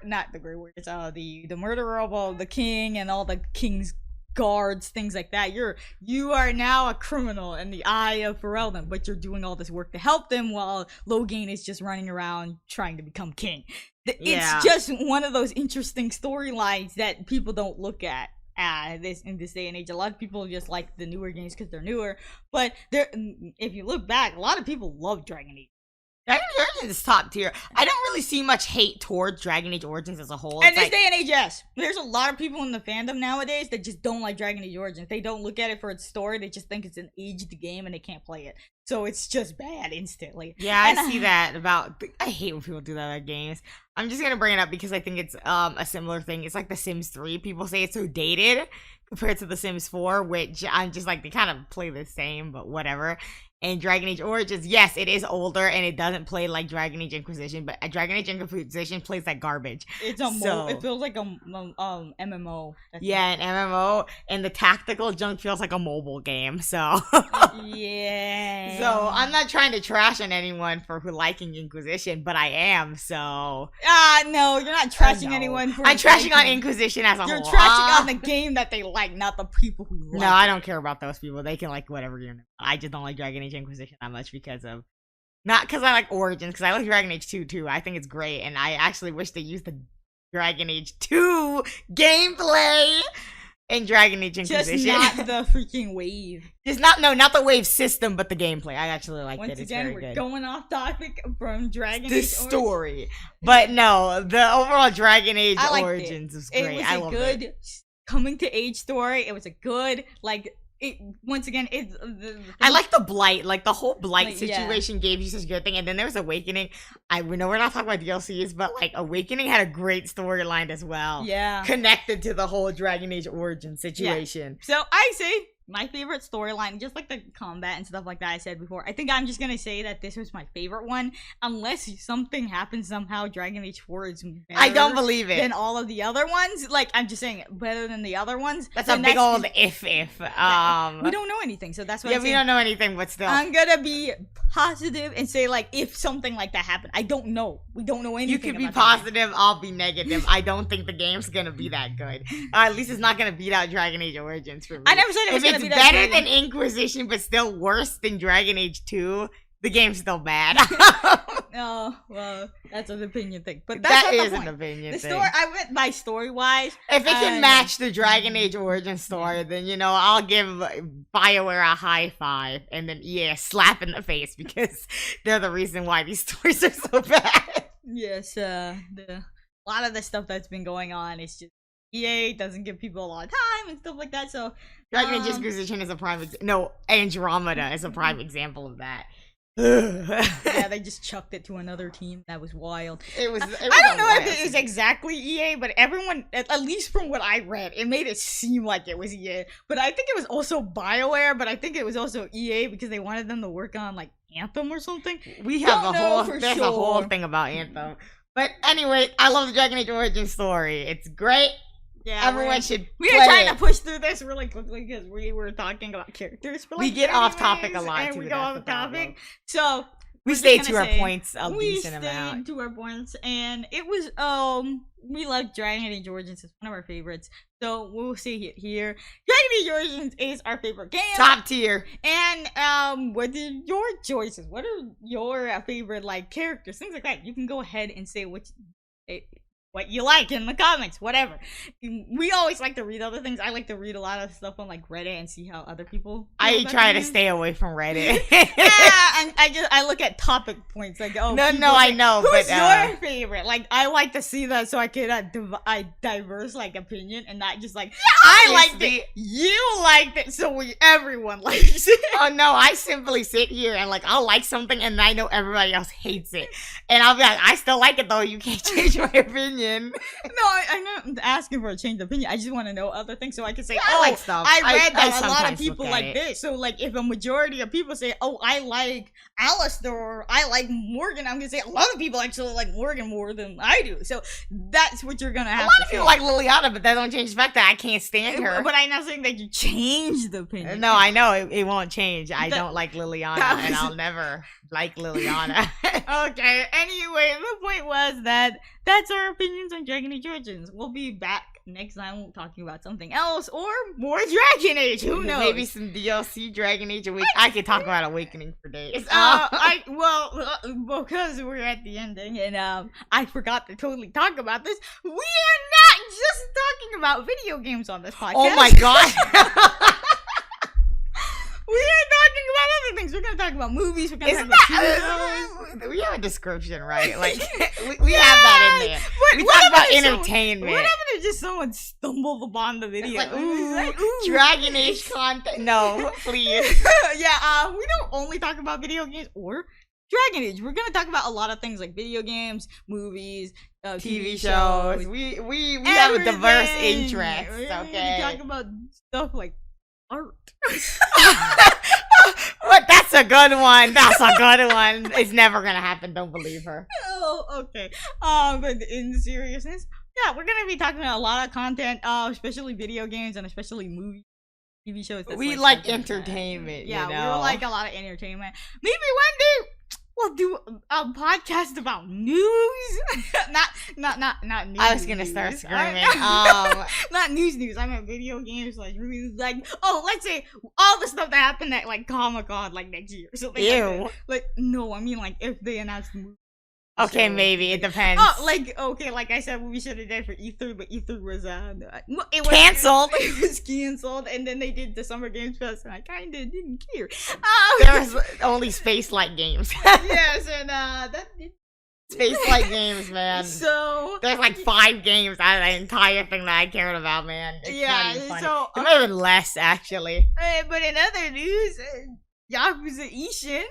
not the Grey Wardens, the murderer of all the king and all the king's guards, things like that. You are now a criminal in the eye of Ferelden, but you're doing all this work to help them while Loghain is just running around trying to become king. It's just one of those interesting storylines that people don't look at in this day and age. A lot of people just like the newer games because they're newer, but if you look back, a lot of people love Dragon Age. Dragon Age Origins is top tier. I don't really see much hate towards Dragon Age Origins as a whole. And this day and age, yes. There's a lot of people in the fandom nowadays that just don't like Dragon Age Origins. They don't look at it for its story. They just think it's an aged game and they can't play it. So it's just bad instantly. Yeah, I see that about... I hate when people do that at games. I'm just going to bring it up because I think it's a similar thing. It's like The Sims 3. People say it's so dated compared to The Sims 4, which I'm just like, they kind of play the same, but whatever. And Dragon Age Origins, yes, it is older and it doesn't play like Dragon Age Inquisition, but Dragon Age Inquisition plays like garbage. It's it feels like a MMO. Yeah, an MMO, and the tactical junk feels like a mobile game. So yeah. So I'm not trying to trash on anyone for liking Inquisition, but I am. So no, you're not trashing anyone for. I'm trashing on Inquisition as a whole. You're trashing on the game that they like, not the people who like. No, I don't care about those people. They can like whatever game. I just don't like Dragon Age Inquisition that much because of, not because I like Origins, because I like Dragon Age 2 too. I think it's great, and I actually wish they used the Dragon Age 2 gameplay in Dragon Age Inquisition. Just not the freaking wave. Not the wave system, but the gameplay. I actually liked it. It's very good. We're going off topic from Dragon Age. The story, but no, the overall Dragon Age Origins was great. It was a good coming to age story. It was a good once again, I like the blight, like the whole blight situation gave you such a good thing, and then there was Awakening. We know we're not talking about DLCs, but like Awakening had a great storyline as well. Yeah, connected to the whole Dragon Age origin situation. Yeah. So I say my favorite storyline, just like the combat and stuff like that I said before, I think I'm just gonna say that this was my favorite one, unless something happens somehow Dragon Age 4 is better I don't believe it than all of the other ones. Like, I'm just saying better than the other ones. That's a big old if. We don't know anything, so that's what I'm saying. We don't know anything, but still. I'm gonna be positive and say, like, if something like that happened. I don't know. We don't know anything. You can be positive, I'll be negative. I don't think the game's gonna be that good. At least it's not gonna beat out Dragon Age Origins for me. I never said it was gonna be that better good. Than Inquisition, but still worse than Dragon Age 2, the game's still bad. Oh, well, that's an opinion thing. But that is an opinion thing. Story, I went by story-wise. If it can match the Dragon Age origin story, then, I'll give Bioware a high five. And then, slap in the face, because they're the reason why these stories are so bad. Yes, a lot of the stuff that's been going on is just EA doesn't give people a lot of time and stuff like that. So Dragon Age Inquisition is a prime no, Andromeda is a prime example of that. Yeah, they just chucked it to another team. That was wild. It was I don't know if it is exactly EA, but everyone, at least from what I read, it made it seem like it was EA. But I think it was also Bioware, but I think it was also EA because they wanted them to work on like Anthem or something. We have there's a whole thing about Anthem. But anyway, I love the Dragon Age Origins story. It's great. Yeah, everyone should. We are trying to push through this really quickly because we were talking about characters. For, like, we get off topic a lot. And we go off topic. So we stayed to our points a decent amount. We stayed to our points, and it was we love Dragon Age Origins. It's one of our favorites. So we'll say it here. Dragon Age Origins is our favorite game. Top tier. And what are your choices? What are your favorite like characters? Things like that. You can go ahead and say what you like in the comments, whatever. We always like to read other things. I like to read a lot of stuff on like Reddit and see how other people. I try to stay away from Reddit. And I look at topic points like I know. Who's your favorite? Like I like to see that so I can diverse like opinion and not just like I liked it, you liked it, so everyone likes it. Oh no, I simply sit here and like I'll like something and I know everybody else hates it, and I'll be like I still like it though. You can't change my opinion. No, I'm not asking for a change of opinion. I just want to know other things so I can say, I like stuff. I read that a lot of people like this. So, like, if a majority of people say, oh, I like Alistair or I like Morgan, I'm going to say a lot of people actually like Morgan more than I do. So, that's what you're going to have to feel. A lot of people like Liliana, but that don't change the fact that I can't stand her. But I'm not saying that you change the opinion. No, I know. It won't change. I don't like Liliana, and I'll never like Liliana. Okay, anyway, the point was that's our opinions on Dragon Age Origins. We'll be back next time talking about something else or more Dragon Age. Who knows? Maybe some DLC Dragon Age Awakening. I could talk about Awakening for days. Because we're at the ending and I forgot to totally talk about this. We are not just talking about video games on this podcast. Oh my god. We are talking about other things. We're gonna talk about movies. We're gonna talk about TV shows. We have a description, right? Like we have that in there. We talk about entertainment. What happened if just someone stumbled upon the video? Like, ooh, Dragon Age content. No, please. Yeah, we don't only talk about video games or Dragon Age. We're gonna talk about a lot of things like video games, movies, TV shows. We have a diverse interest. Okay. We talk about stuff like art. What? That's a good one. That's a good one. It's never gonna happen. Don't believe her. Oh, okay. But in seriousness, yeah, we're gonna be talking about a lot of content, especially video games and especially movies, TV shows. We like entertainment. Yeah, you know? we like a lot of entertainment. Maybe one day we'll do a podcast about news. not news. I was gonna start screaming. Not news. I meant video games, like movies. Like, let's say all the stuff that happened at like Comic-Con like next year or something. Ew. Like no, I mean like if they announced the movie. Okay, maybe it depends. Like I said, we should have done for E3, but E3 was canceled. It was canceled, and then they did the Summer Games Fest, and I kind of didn't care. There was only space-like games. Yes, and that did. Space-like games, man. So there's like 5 games out of the entire thing that I cared about, man. It's so it might have been less actually. But in other news. Yakuza Ishin.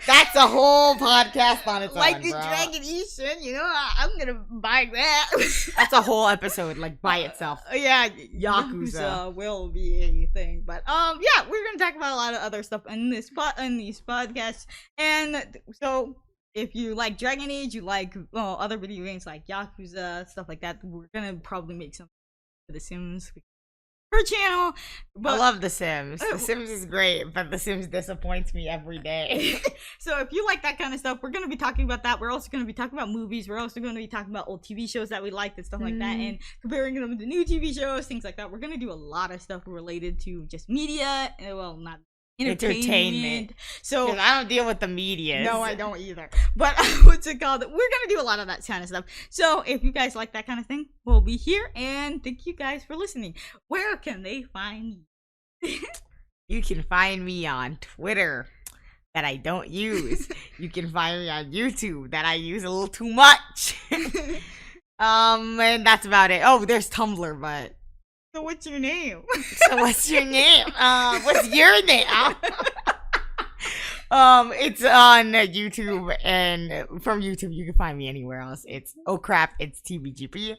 That's a whole podcast on its own, like the bro. Dragon Ishin, you know, I'm gonna buy that. That's a whole episode, like by itself. Yeah, Yakuza will be a thing, but yeah, we're gonna talk about a lot of other stuff in these podcasts, and so if you like Dragon Age, you like other video games like Yakuza, stuff like that, we're gonna probably make some for The Sims. Her channel, but I love The Sims. The Sims is great, but The Sims disappoints me every day. So if you like that kind of stuff, we're gonna be talking about that. We're also gonna be talking about movies. We're also gonna be talking about old TV shows that we liked and stuff like that, and comparing them to new TV shows, things like that. We're gonna do a lot of stuff related to just media. Well, not entertainment. So I don't deal with the media. No, I don't either. But what's it called? We're gonna do a lot of that kind of stuff. So if you guys like that kind of thing, we'll be here. And thank you guys for listening. Where can they find you? You can find me on Twitter that I don't use. You can find me on YouTube that I use a little too much. And that's about it. Oh, there's Tumblr, but So what's your name? so what's your name? What's your name? It's on YouTube, and from YouTube you can find me anywhere else. It's OhCrapIt'sTBGP.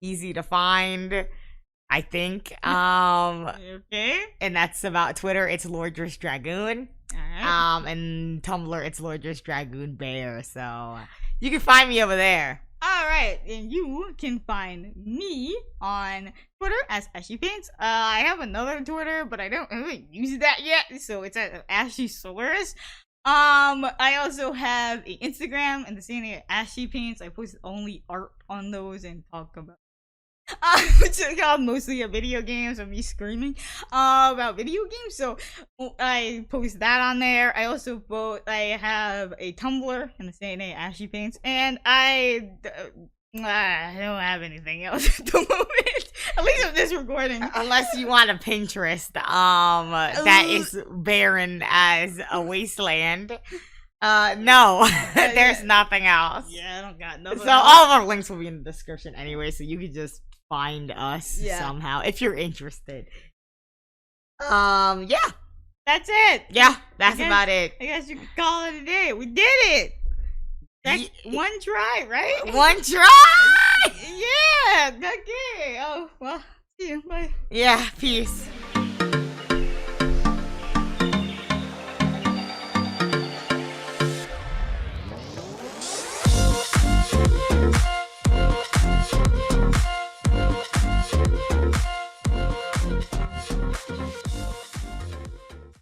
Easy to find, I think. Okay. And that's about Twitter. It's Lordress Dragoon. Alright. And Tumblr. It's Lordress Dragoon Bear. So you can find me over there. Alright, and you can find me on Twitter as Ashipaints. I have another Twitter, but I haven't used that yet, so it's at Ashisaurus. I also have an Instagram and the same name, Ashipaints. I post only art on those and talk about which is mostly a video games of me screaming about video games, so I post that on there. I also I have a Tumblr in the same name, Ashy Paints, and I don't have anything else at the moment. At least of this recording. Unless you want a Pinterest, that is barren as a wasteland. No, there's nothing else. Yeah, I don't got nothing. So all of our links will be in the description anyway, so you can just find us somehow if you're interested. Yeah. That's it. Yeah, that's about it. I guess you could call it a day. We did it. That's one try, right? One try. Yeah. Okay. Oh well. See you. Bye. Yeah. Peace.